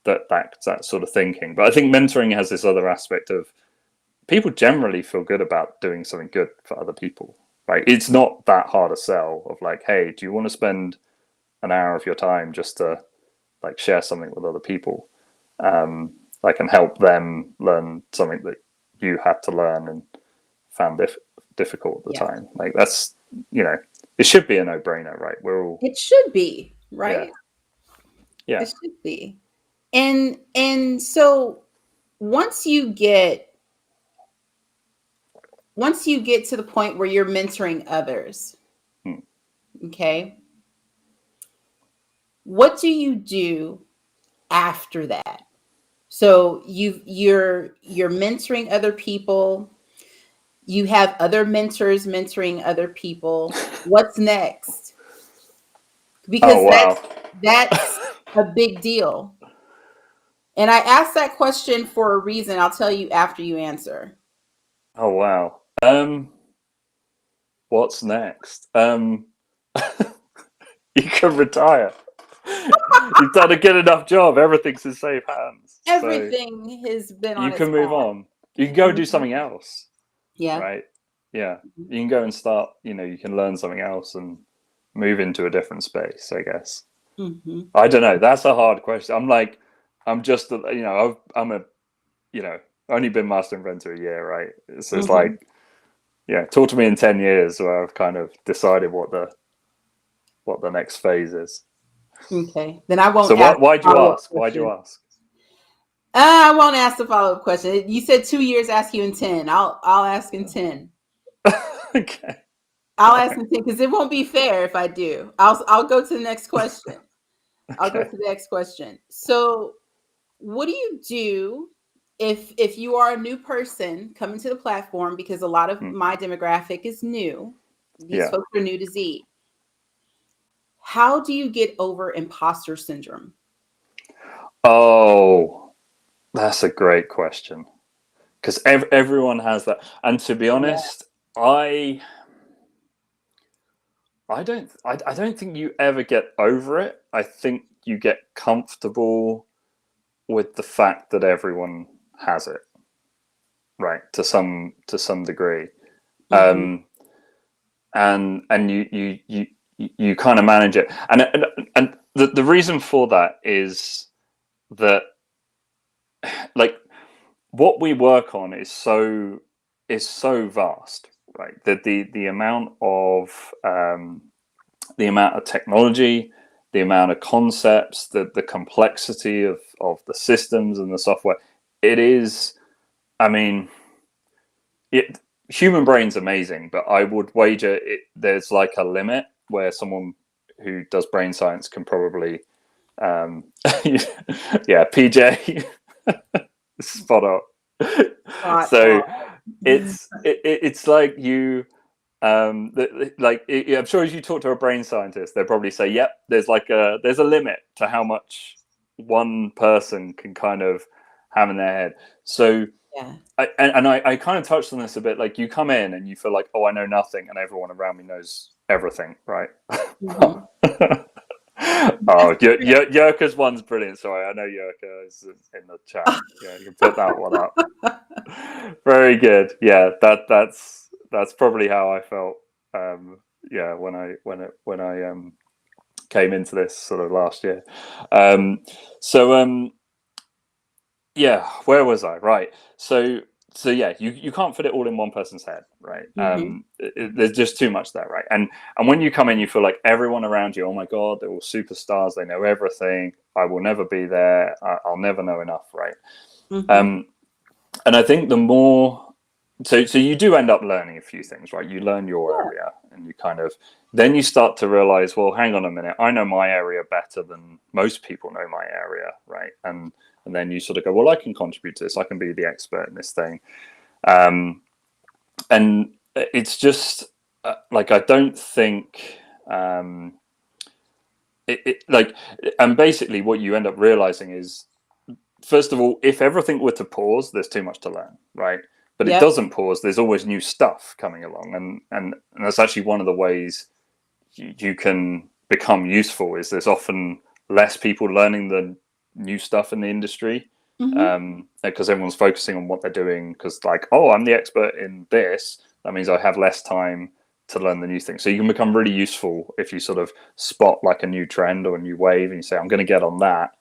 Speaker 2: that sort of thinking. But I think mentoring has this other aspect of people generally feel good about doing something good for other people, right? It's not that hard a sell of like, hey, do you want to spend an hour of your time just to like share something with other people, like, and help them learn something that you had to learn and found difficult at the time. Like, that's, it should be a no-brainer, right?
Speaker 1: It should be, right?
Speaker 2: Yeah.
Speaker 1: It should be. And so once you get to the point where you're mentoring others, okay, what do you do after that? So you're mentoring other people. You have other mentors mentoring other people. What's next? Because that's a big deal. And I asked that question for a reason. I'll tell you after you answer.
Speaker 2: Oh, wow. What's next? You can retire. You've done a good enough job. Everything's in safe hands.
Speaker 1: Everything has been on.
Speaker 2: You can move on. You can go do something else.
Speaker 1: Yeah.
Speaker 2: Right. Yeah. You can go and start, you can learn something else and move into a different space, I guess. I don't know. That's a hard question. I'm just, I'm only been master inventor a year, right? So it's like, talk to me in 10 years where I've kind of decided what the next phase is.
Speaker 1: Okay. Then I won't.
Speaker 2: So why'd you ask? Why'd you ask?
Speaker 1: I won't ask the follow-up question. You said 2 years, ask you in 10. I'll ask in 10.
Speaker 2: Okay.
Speaker 1: I'll ask in 10 because it won't be fair if I do. I'll go to the next question. I'll go to the next question. So what do you do if you are a new person coming to the platform? Because a lot of my demographic is new. These folks are new to Z. How do you get over imposter syndrome?
Speaker 2: Oh, that's a great question. Because everyone has that. And to be honest, I don't think you ever get over it. I think you get comfortable with the fact that everyone has it, right? To some degree.
Speaker 1: Mm-hmm.
Speaker 2: And you kind of manage it. And the reason for that is that, like, what we work on is so vast, right? That the amount of technology, the amount of concepts, the complexity of the systems and the software, it is, I mean, human brain's amazing, but I would wager there's like a limit where someone who does brain science can probably, yeah, PJ, spot on.
Speaker 1: Spot
Speaker 2: So
Speaker 1: on.
Speaker 2: it's like you, I'm sure as you talk to a brain scientist, they'll probably say, yep, there's a limit to how much one person can kind of have in their head. So
Speaker 1: Yeah.
Speaker 2: I kind of touched on this a bit. Like, you come in and you feel like, oh, I know nothing, and everyone around me knows everything, right?
Speaker 1: Mm-hmm.
Speaker 2: Oh, Yerka's one's brilliant. Sorry, I know Yerka is in the chat. Yeah, you can put that one up. Very good. Yeah, that's probably how I felt. Yeah, when I came into this sort of last year. So yeah, where was I? Right. So yeah, you can't fit it all in one person's head, right?
Speaker 1: Mm-hmm.
Speaker 2: There's just too much there, right? And when you come in, you feel like everyone around you, oh my god, they're all superstars, they know everything. I will never be there. I'll never know enough, right?
Speaker 1: Mm-hmm.
Speaker 2: And I think the more, so you do end up learning a few things, right? You learn your
Speaker 1: Yeah.
Speaker 2: area, and you kind of, then you start to realize, well, hang on a minute, I know my area better than most people know my area, right? And then you sort of go, well, I can contribute to this. I can be the expert in this thing. And it's just like, I don't think like, and basically what you end up realizing is, first of all, if everything were to pause, there's too much to learn, right? But it
Speaker 1: Yep.
Speaker 2: doesn't pause. There's always new stuff coming along, and that's actually one of the ways you can become useful. Is there's often less people learning the new stuff in the industry,
Speaker 1: Mm-hmm.
Speaker 2: because everyone's focusing on what they're doing. Because, like, oh, I'm the expert in this. That means I have less time to learn the new thing. So you can become really useful if you sort of spot like a new trend or a new wave, and you say, I'm going to get on that,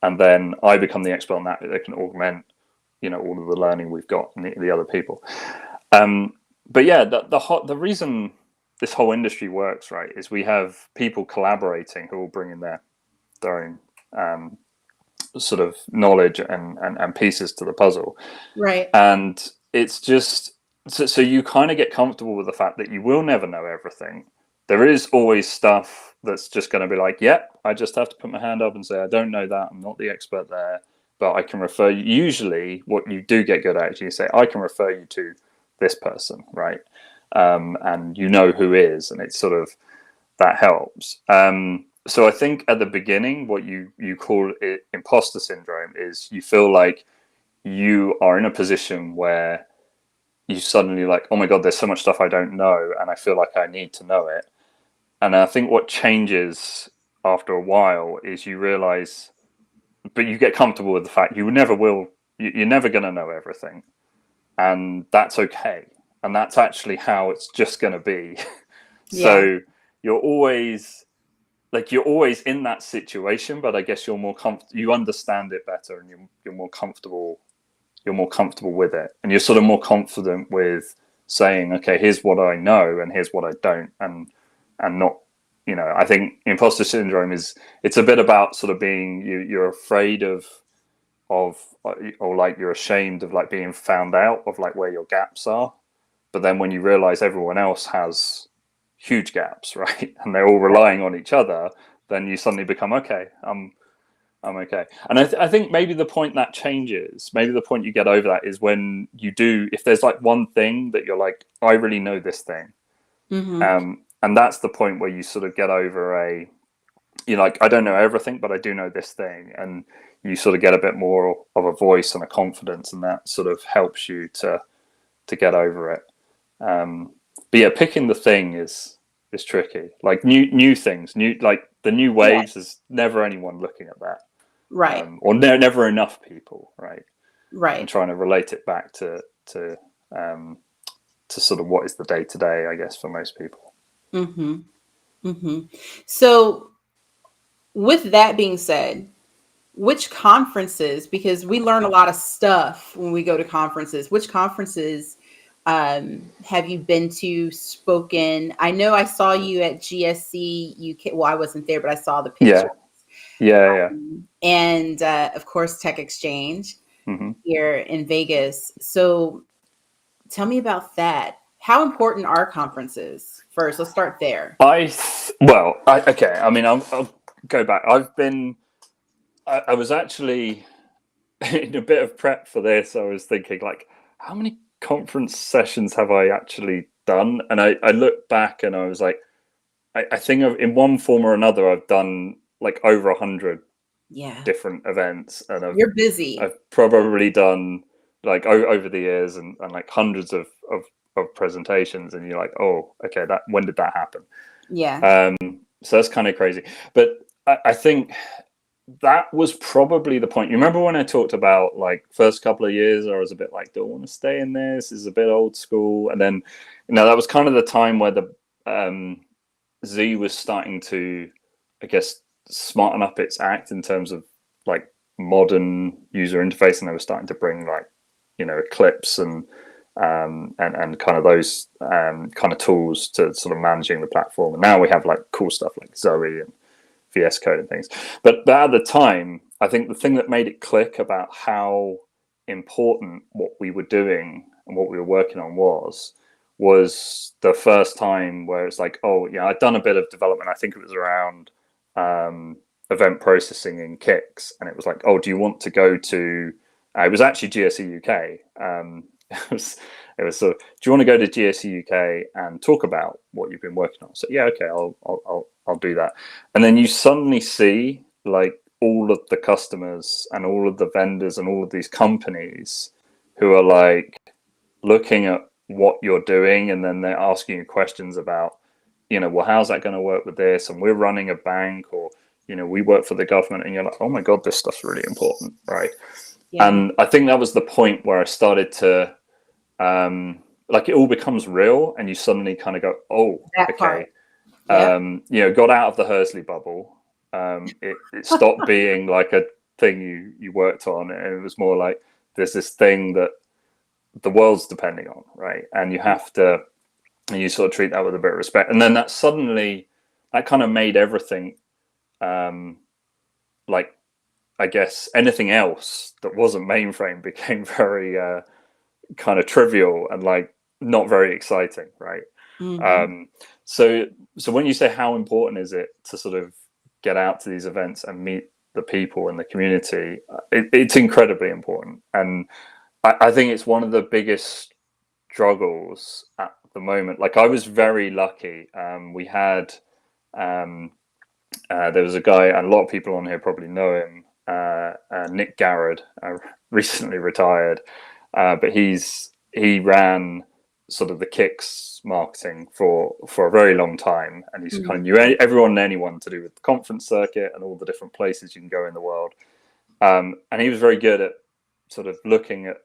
Speaker 2: and then I become the expert on that. That can augment, all of the learning we've got and the other people. But yeah, the reason this whole industry works, right, is we have people collaborating who will bring in their own sort of knowledge and pieces to the puzzle.
Speaker 1: Right.
Speaker 2: And it's just, so you kind of get comfortable with the fact that you will never know everything. There is always stuff that's just going to be like, yep, I just have to put my hand up and say, I don't know that. I'm not the expert there, but I can refer you. Usually what you do get good at is you say, I can refer you to this person, right? And you know who is, and it's sort of, that helps. So I think at the beginning, what you call it imposter syndrome is you feel like you are in a position where you suddenly like, oh my god, there's so much stuff I don't know, and I feel like I need to know it. And I think what changes after a while is you realize, but you get comfortable with the fact you never will, you're never going to know everything, and that's okay. And that's actually how it's just going to be.
Speaker 1: Yeah.
Speaker 2: So you're always in that situation, but I guess you're more comfortable, you understand it better, and you're more comfortable, with it, and you're sort of more confident with saying, okay, here's what I know and here's what I don't, and not, I think imposter syndrome it's a bit about sort of being, you're afraid of, or like you're ashamed of like being found out of like where your gaps are. But then when you realize everyone else has huge gaps, right, and they're all relying on each other, then you suddenly become, okay, I'm okay. And I think maybe the point that changes, maybe the point you get over that is when you do, if there's like one thing that you're like, I really know this thing.
Speaker 1: Mm-hmm.
Speaker 2: And that's the point where you sort of get over you're like, I don't know everything, but I do know this thing. And you sort of get a bit more of a voice and a confidence, and that sort of helps you to get over it. But yeah, picking the thing is is tricky. Like new things, like the new waves. There's never anyone looking at that,
Speaker 1: Right.
Speaker 2: or never enough people, right?
Speaker 1: Right.
Speaker 2: And trying to relate it back to sort of what is the day to day, I guess, for most people.
Speaker 1: Mm-hmm. Mm-hmm. So, with that being said, which conferences, because we learn a lot of stuff when we go to conferences, which conferences have you been to, spoken? I know I saw you at GSC UK. Well, I wasn't there, but I saw the picture.
Speaker 2: Yeah.
Speaker 1: And of course, Tech Exchange
Speaker 2: Mm-hmm.
Speaker 1: here in Vegas. So tell me about that. How important are conferences? First, let's start there.
Speaker 2: Okay. I mean, I'll go back. I was actually in a bit of prep for this. I was thinking, like, how many conference sessions have I actually done? And I looked back and I was like, I think in one form or another, I've done like over 100 different events, and
Speaker 1: You're busy.
Speaker 2: I've probably done like over the years and like hundreds of presentations, and you're like, oh, okay, that when did that happen?
Speaker 1: Yeah.
Speaker 2: So that's kind of crazy. But I think that was probably the point. You remember when I talked about like first couple of years, I was a bit like, do I want to stay in this? This is a bit old school. And then, that was kind of the time where the Z was starting to, I guess, smarten up its act in terms of like modern user interface, and they were starting to bring like, Eclipse and kind of those kind of tools to sort of managing the platform. And now we have like cool stuff like Zoe and VS Code and things. But at the time, I think the thing that made it click about how important what we were doing and what we were working on was the first time where it's like, oh yeah, I'd done a bit of development. I think it was around event processing in Kix, and it was like, oh, do you want to go to? It was actually GSE UK. It was sort of, do you want to go to GSE UK and talk about what you've been working on? So yeah, okay, I'll do that. And then you suddenly see like all of the customers and all of the vendors and all of these companies who are like looking at what you're doing, and then they're asking you questions about, well, how's that going to work with this? And we're running a bank, or we work for the government, and you're like, oh my god, this stuff's really important, right?
Speaker 1: Yeah.
Speaker 2: And I think that was the point where I started to like it all becomes real, and you suddenly kind of go, oh,
Speaker 1: That
Speaker 2: okay.
Speaker 1: part. Yeah.
Speaker 2: Got out of the Hersley bubble. It stopped being like a thing you worked on, and it was more like there's this thing that the world's depending on, right? And you have to, and you sort of treat that with a bit of respect. And then that kind of made everything like, I guess anything else that wasn't mainframe became very kind of trivial and like not very exciting, right?
Speaker 1: Mm-hmm.
Speaker 2: So when you say how important is it to sort of get out to these events and meet the people in the community, it's incredibly important. And I think it's one of the biggest struggles at the moment. Like, I was very lucky. We had there was a guy, and a lot of people on here probably know him, Nick Garrard, recently retired, but he ran sort of the Kix marketing for a very long time, and he's kind of knew everyone and anyone to do with the conference circuit and all the different places you can go in the world. And he was very good at sort of looking at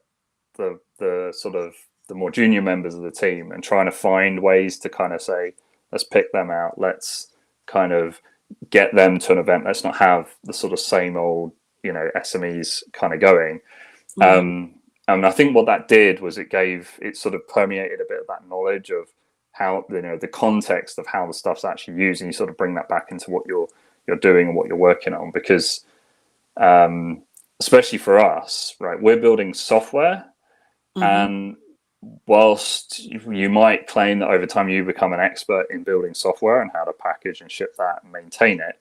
Speaker 2: the sort of the more junior members of the team and trying to find ways to kind of say, let's pick them out, let's kind of get them to an event, let's not have the sort of same old SMEs kind of going. And I think what that did was it sort of permeated a bit of that knowledge of how the context of how the stuff's actually used, and you sort of bring that back into what you're doing and what you're working on, because especially for us, right, we're building software. And whilst you might claim that over time you become an expert in building software and how to package and ship that and maintain it,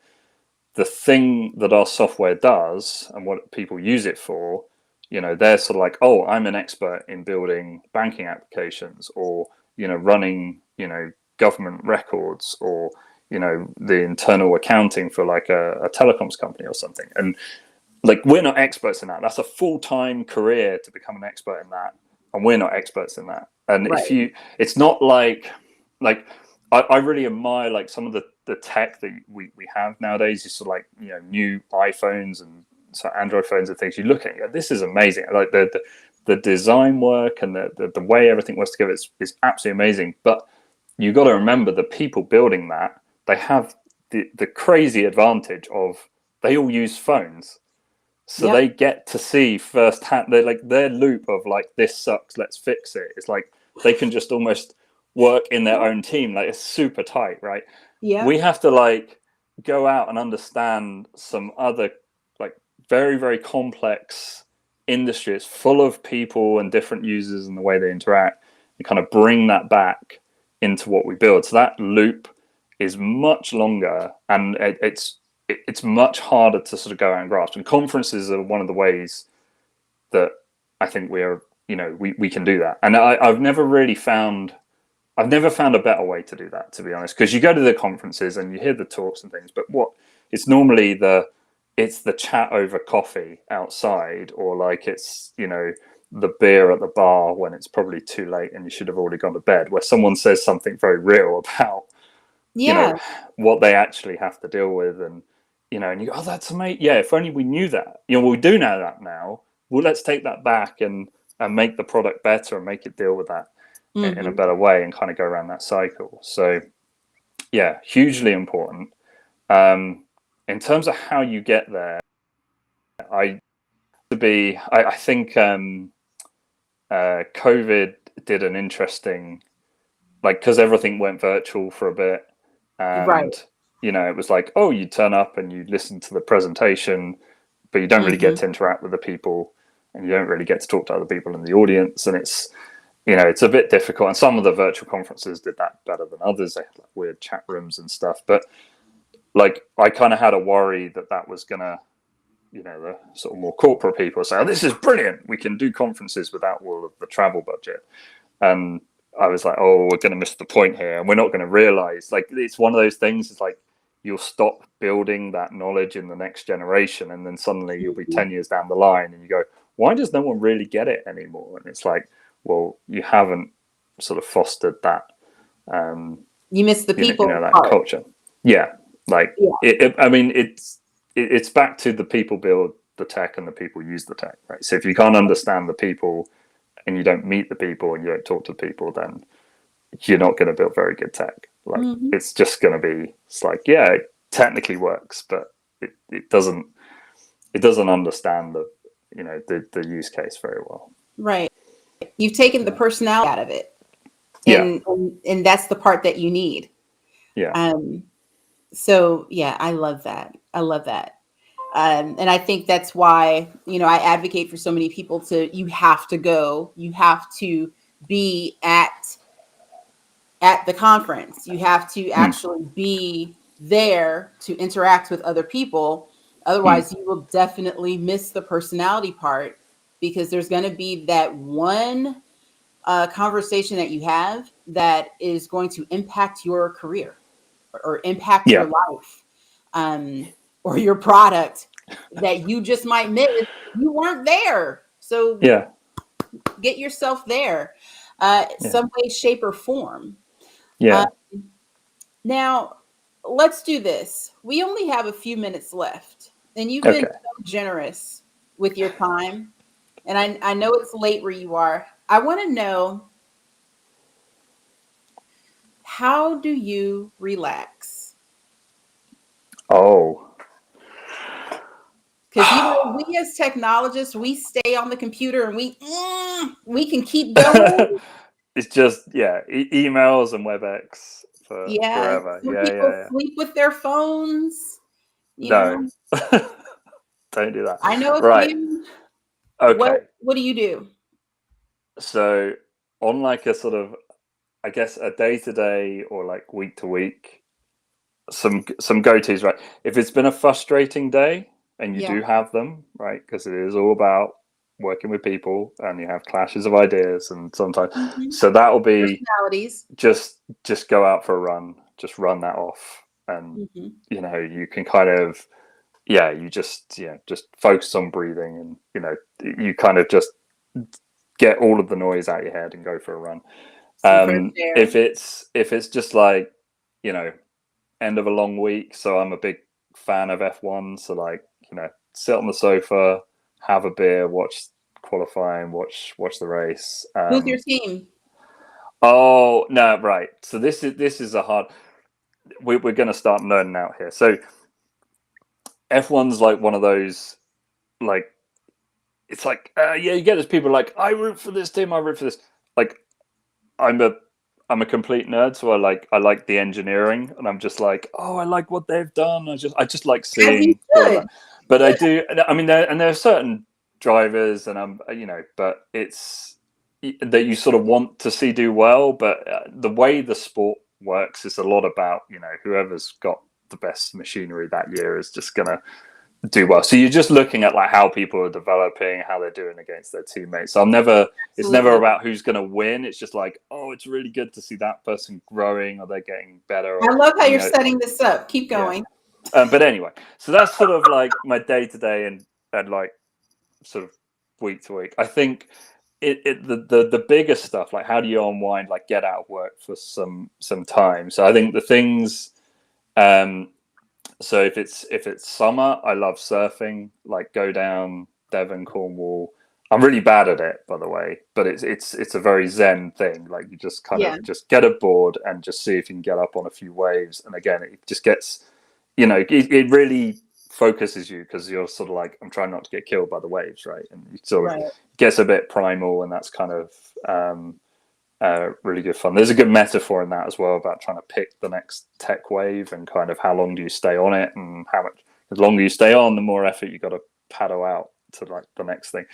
Speaker 2: the thing that our software does and what people use it for, they're sort of like, oh, I'm an expert in building banking applications, or running government records, or the internal accounting for like a telecoms company or something. And like, we're not experts in that. That's a full-time career to become an expert in that, and we're not experts in that. And
Speaker 1: Right.
Speaker 2: it's not like I really admire like some of the tech that we have nowadays. Is sort of like, you know, new iPhones and so Android phones and things. You look at it, you go, this is amazing. Like the design work and the way everything works together is absolutely amazing. But you got to remember the people building that, they have the crazy advantage of they all use phones. So
Speaker 1: Yep.
Speaker 2: they get to see firsthand. They're like their loop of like, this sucks, let's fix it. It's like they can just almost work in their own team. Like, it's super tight, right?
Speaker 1: Yep.
Speaker 2: We have to like go out and understand some other like very, very complex industry. It's full of people and different users and the way they interact, and kind of bring that back into what we build. So that loop is much longer, and it's much harder to sort of go out and grasp. And conferences are one of the ways that I think we can do that. And I've never found a better way to do that, to be honest, because you go to the conferences and you hear the talks and things, but it's normally it's the chat over coffee outside, or like it's, you know, the beer at the bar when it's probably too late and you should have already gone to bed, where someone says something very real about, you
Speaker 1: Yeah.
Speaker 2: know, what they actually have to deal with. And, you know, and you go, oh, that's amazing. Yeah, if only we knew that. You know, we do know that now. Well, let's take that back and make the product better and make it deal with that in a better way, and kind of go around that cycle. So yeah, hugely important. In terms of how you get there, I think COVID did an interesting, like, because everything went virtual for a bit,
Speaker 1: Right.
Speaker 2: and you know, it was like, oh, you turn up and you listen to the presentation, but you don't really get to interact with the people, and you don't really get to talk to other people in the audience, and it's, you know, it's a bit difficult. And some of the virtual conferences did that better than others. They had like weird chat rooms and stuff, but like I kind of had a worry that was gonna, you know, the sort of more corporate people say, oh, this is brilliant, we can do conferences without all of the travel budget. And I was like, oh, we're going to miss the point here, and we're not going to realize, like, it's one of those things. It's like you'll stop building that knowledge in the next generation, and then suddenly you'll be 10 years down the line and you go, why does no one really get it anymore? And it's like, well, you haven't sort of fostered that,
Speaker 1: You miss the people
Speaker 2: that
Speaker 1: part.
Speaker 2: culture. Yeah, like I mean, it's back to the people build the tech and the people use the tech, right? So if you can't understand the people, and you don't meet the people, and you don't talk to people, then you're not going to build very good tech. Like, it's just going to be, it's like, yeah, it technically works, but it doesn't understand the, you know, the use case very well.
Speaker 1: Right. You've taken the personality out of it.
Speaker 2: Yeah.
Speaker 1: And that's the part that you need.
Speaker 2: Yeah.
Speaker 1: So yeah, I love that. I love that. And I think that's why, you know, I advocate for so many people you have to go, you have to be at the conference. You have to actually be there to interact with other people. Otherwise, you will definitely miss the personality part, because there's going to be that one conversation that you have that is going to impact your career, or impact your life, or your product, that you just might miss. You weren't there. So get yourself there, some way, shape, or form. Now, let's do this. We only have a few minutes left, and you've been so generous with your time. And I know it's late where you are. I want to know, how do you relax?
Speaker 2: Oh.
Speaker 1: Because, you know, we as technologists, we stay on the computer and we can keep going.
Speaker 2: It's just, emails and WebEx forever.
Speaker 1: Some people sleep with their phones. You know,
Speaker 2: don't do that.
Speaker 1: I know a
Speaker 2: Right.
Speaker 1: few.
Speaker 2: Okay.
Speaker 1: What do you do?
Speaker 2: So on like a sort of, I guess, a day to day or like week to week, some go-tos, right? If it's been a frustrating day, and you do have them, right? Because it is all about working with people, and you have clashes of ideas, and sometimes, so that'll be just go out for a run, just run that off, and you know, you can kind of, you just focus on breathing, and you know, you kind of just get all of the noise out of your head and go for a run. If it's just like end of a long week. So I'm a big fan of F1. So like, sit on the sofa, have a beer, watch qualifying, watch the race.
Speaker 1: Who's your team?
Speaker 2: Oh no, right. So this is a hard. We're going to start nerding out here. So F1's like one of those, like, it's like you get those people like, I root for this team, I root for this. Like, I'm a complete nerd, so I like the engineering, and I'm just like, oh, I like what they've done. I just like
Speaker 1: As you
Speaker 2: seeing all of
Speaker 1: should.
Speaker 2: that. But I do. I mean, there are certain drivers, and but it's that you sort of want to see do well. But the way the sport works is a lot about whoever's got the best machinery that year is just gonna do well. So you're just looking at like how people are developing, how they're doing against their teammates. So it's never
Speaker 1: Absolutely.
Speaker 2: about who's going to win. It's just like, oh, it's really good to see that person growing, or they're getting better.
Speaker 1: I
Speaker 2: Or,
Speaker 1: love how you're setting this up. Keep going.
Speaker 2: But anyway, so that's sort of like my day to day and like sort of week to week. I think the bigger stuff, like how do you unwind, like get out of work for some time. So I think the things. So if it's summer, I love surfing. Like go down Devon, Cornwall. I'm really bad at it, by the way, but it's a very zen thing. Like you just kind of just get a board and just see if you can get up on a few waves. And again, it just gets, it really focuses you because you're sort of like, I'm trying not to get killed by the waves, right? And it sort of gets a bit primal, and that's kind of really good fun. There's a good metaphor in that as well about trying to pick the next tech wave and kind of how long do you stay on it, and how much, the longer you stay on, the more effort you got to paddle out to like the next thing.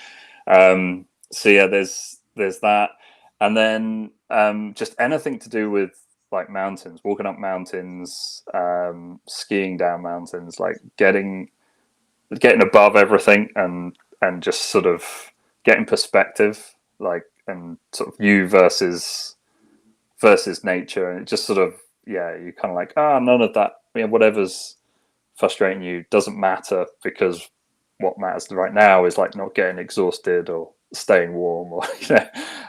Speaker 2: So yeah, there's that, and then just anything to do with like mountains, walking up mountains, skiing down mountains, like getting above everything and just sort of getting perspective, like, and sort of you versus nature, and it just sort of, you kind of like, none of that, whatever's frustrating you doesn't matter, because what matters right now is like not getting exhausted or staying warm, or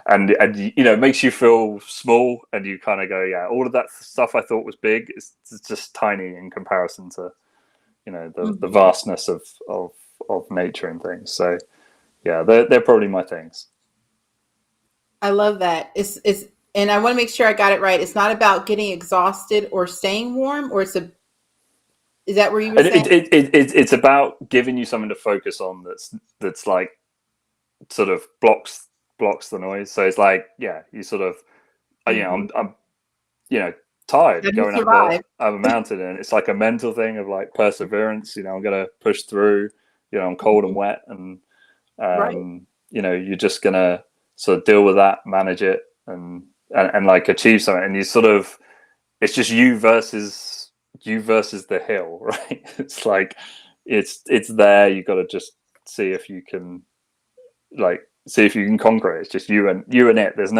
Speaker 2: and it makes you feel small, and you kind of go, all of that stuff I thought was big, it's just tiny in comparison to the vastness of nature and things. So they're probably my things.
Speaker 1: I love that. It's and I want to make sure I got it right. It's not about getting exhausted or staying warm, or is that where you were saying?
Speaker 2: It's about giving you something to focus on that's like sort of blocks the noise. So it's like, you sort of, I'm tired going up a mountain, and it's like a mental thing of like perseverance. I'm gonna push through. I'm cold and wet, and you're just gonna sort of deal with that, manage it, and like achieve something. And you sort of, it's just you versus the hill, right? It's like it's there. You got to just see if you can conquer it. It's just you and it. There's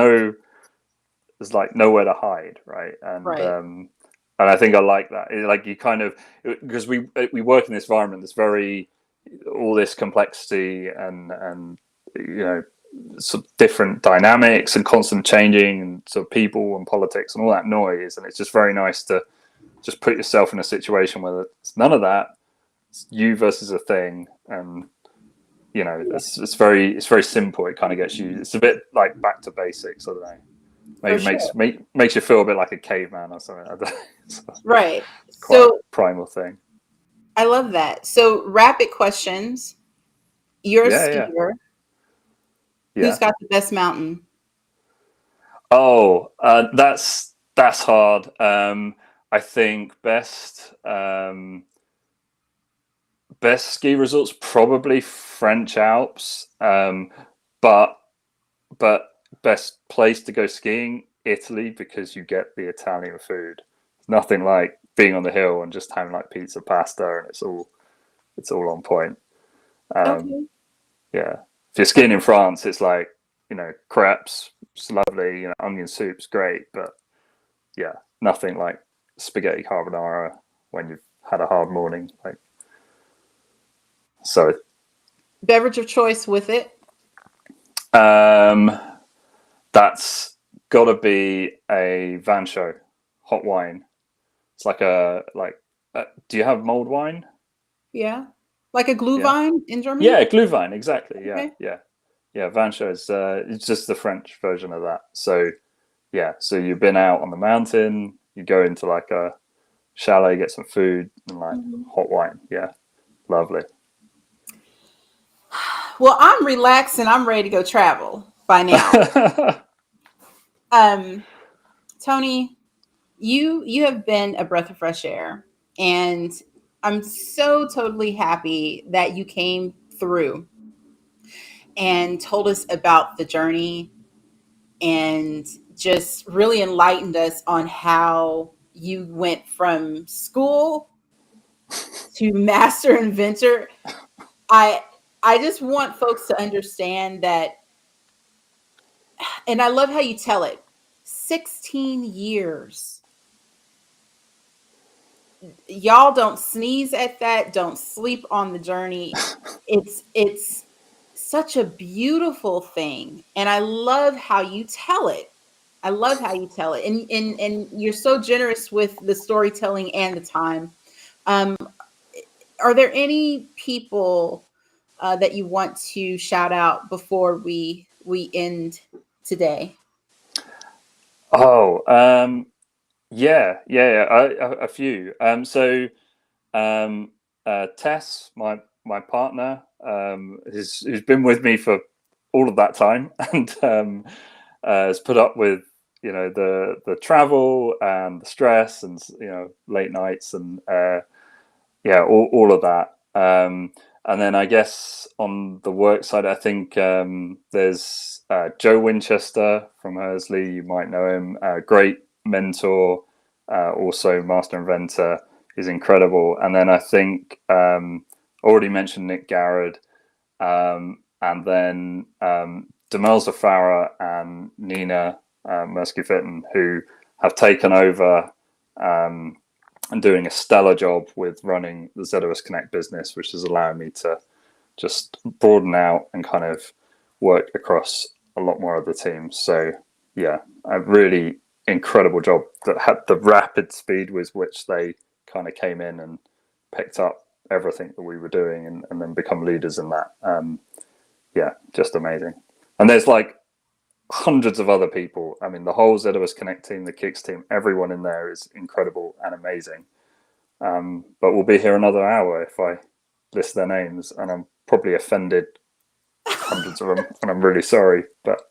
Speaker 2: like nowhere to hide, right? And I think I like that. Like you kind of, because we work in this environment that's very, all this complexity and sort of different dynamics and constant changing, and sort of people and politics and all that noise. And it's just very nice to just put yourself in a situation where it's none of that. It's you versus a thing, and it's very simple. It kind of gets you. It's a bit like back to basics. I don't know. Maybe makes you feel a bit like a caveman or something.
Speaker 1: Right.
Speaker 2: So primal thing.
Speaker 1: I love that. So rapid questions. You're a skier. Who's got the best mountain?
Speaker 2: Oh, that's hard. I think best ski resorts probably French Alps, but best place to go skiing, Italy, because you get the Italian food. It's nothing like being on the hill and just having like pizza, pasta, and it's all on point. Yeah, if you're skiing in France, it's like crepes, it's lovely. Onion soup's great, but nothing like spaghetti carbonara when you've had a hard morning. Like, so
Speaker 1: beverage of choice with it.
Speaker 2: That's got to be a Vin Chaud hot wine. It's like do you have mulled wine?
Speaker 1: Yeah. Like a
Speaker 2: Yeah.
Speaker 1: Glühwein in Germany?
Speaker 2: Yeah, Glühwein, exactly. Yeah,
Speaker 1: Okay.
Speaker 2: yeah. Yeah, Vancho is it's just the French version of that. So yeah, so you've been out on the mountain, you go into like a chalet, get some food and like
Speaker 1: Mhm.
Speaker 2: hot wine. Yeah, lovely.
Speaker 1: Well, I'm relaxed and I'm ready to go travel by now. Um, Tony, you have been a breath of fresh air, and I'm so totally happy that you came through and told us about the journey and just really enlightened us on how you went from school to master inventor. I I just want folks to understand that, and I love how you tell it. 16 years. Y'all don't sneeze at that, don't sleep on the journey. It's such a beautiful thing, and I love how you tell it. I love how you tell it, and you're so generous with the storytelling and the time. Um, are there any people that you want to shout out before we end today?
Speaker 2: Oh, yeah. A few. Tess, my partner, who's been with me for all of that time, and has put up with the travel and the stress and late nights and yeah, all of that. And then I guess on the work side, I think there's Joe Winchester from Hersley. You might know him. Great mentor, also master inventor. He's incredible. And then I think already mentioned Nick Garrard, and then Demel Zafara and Nina Mersky-Fitton, who have taken over. And doing a stellar job with running the ZOS Connect business, which is allowing me to just broaden out and kind of work across a lot more of the teams. So yeah, a really incredible job that had the rapid speed with which they kind of came in and picked up everything that we were doing and then become leaders in that. Yeah, just amazing. And there's like hundreds of other people. I mean, the whole ZOS Connect team, the Kicks team, everyone in there is incredible and amazing. But we'll be here another hour if I list their names, and I'm probably offended hundreds of them, and I'm really sorry. But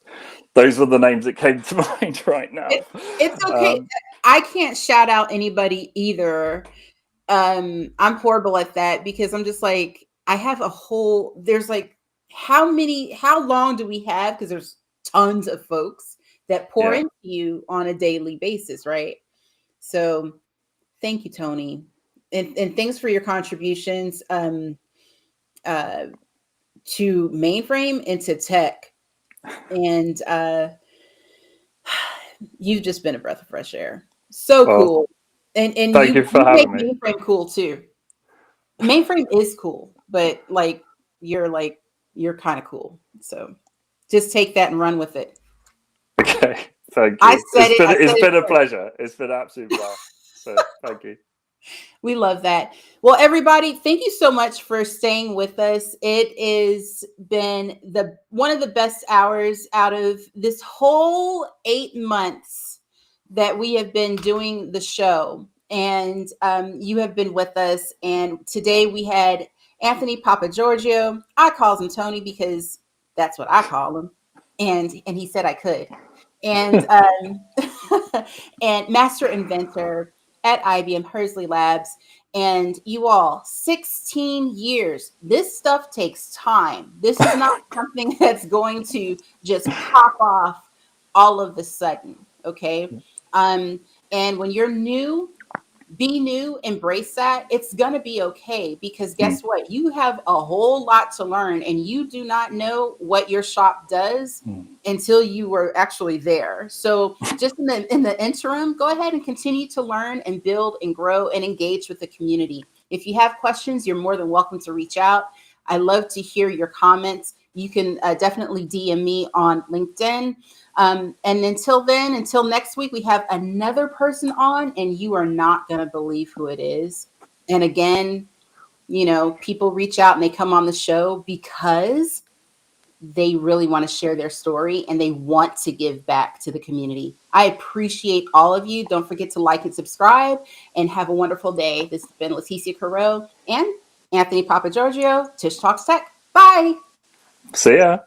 Speaker 2: those were the names that came to mind right now.
Speaker 1: It's okay. I can't shout out anybody either. I'm horrible at that because I'm just like, I have a whole, there's like, how long do we have? Because there's tons of folks that pour
Speaker 2: Yeah.
Speaker 1: into you on a daily basis, right? So thank you, Tony. And thanks for your contributions uh, to mainframe and to tech. And you've just been a breath of fresh air. So
Speaker 2: Well,
Speaker 1: cool. And
Speaker 2: thank you for
Speaker 1: you make
Speaker 2: having me.
Speaker 1: mainframe cool too. Mainframe is cool, but like you're kind of cool. So just take that and run with it.
Speaker 2: Okay, thank
Speaker 1: I
Speaker 2: you.
Speaker 1: said it. I said
Speaker 2: It's
Speaker 1: it
Speaker 2: been a
Speaker 1: first.
Speaker 2: pleasure. It's been an absolute blast. So thank you.
Speaker 1: We love that. Well, everybody, thank you so much for staying with us. It has been the one of the best hours out of this whole 8 months that we have been doing the show. And you have been with us. And today we had Anthony Papageorgiou. I calls him Tony because that's what I call him. And he said I could. And and master inventor at IBM Hersley Labs. And you all, 16 years. This stuff takes time. This is not something that's going to just pop off all of a sudden. Okay. Um, and when you're new, be new, embrace that. It's going to be okay because guess what? You have a whole lot to learn, and you do not know what your shop does until you were actually there. So, just in the interim, go ahead and continue to learn and build and grow and engage with the community. If you have questions, you're more than welcome to reach out. I love to hear your comments. you can definitely DM me on LinkedIn. And until next week, we have another person on, and you are not going to believe who it is. And again, people reach out and they come on the show because they really want to share their story and they want to give back to the community. I appreciate all of you. Don't forget to like and subscribe, and have a wonderful day. This has been Leticia Carreau and Anthony Papageorgiou, Tish Talks Tech. Bye.
Speaker 2: See ya.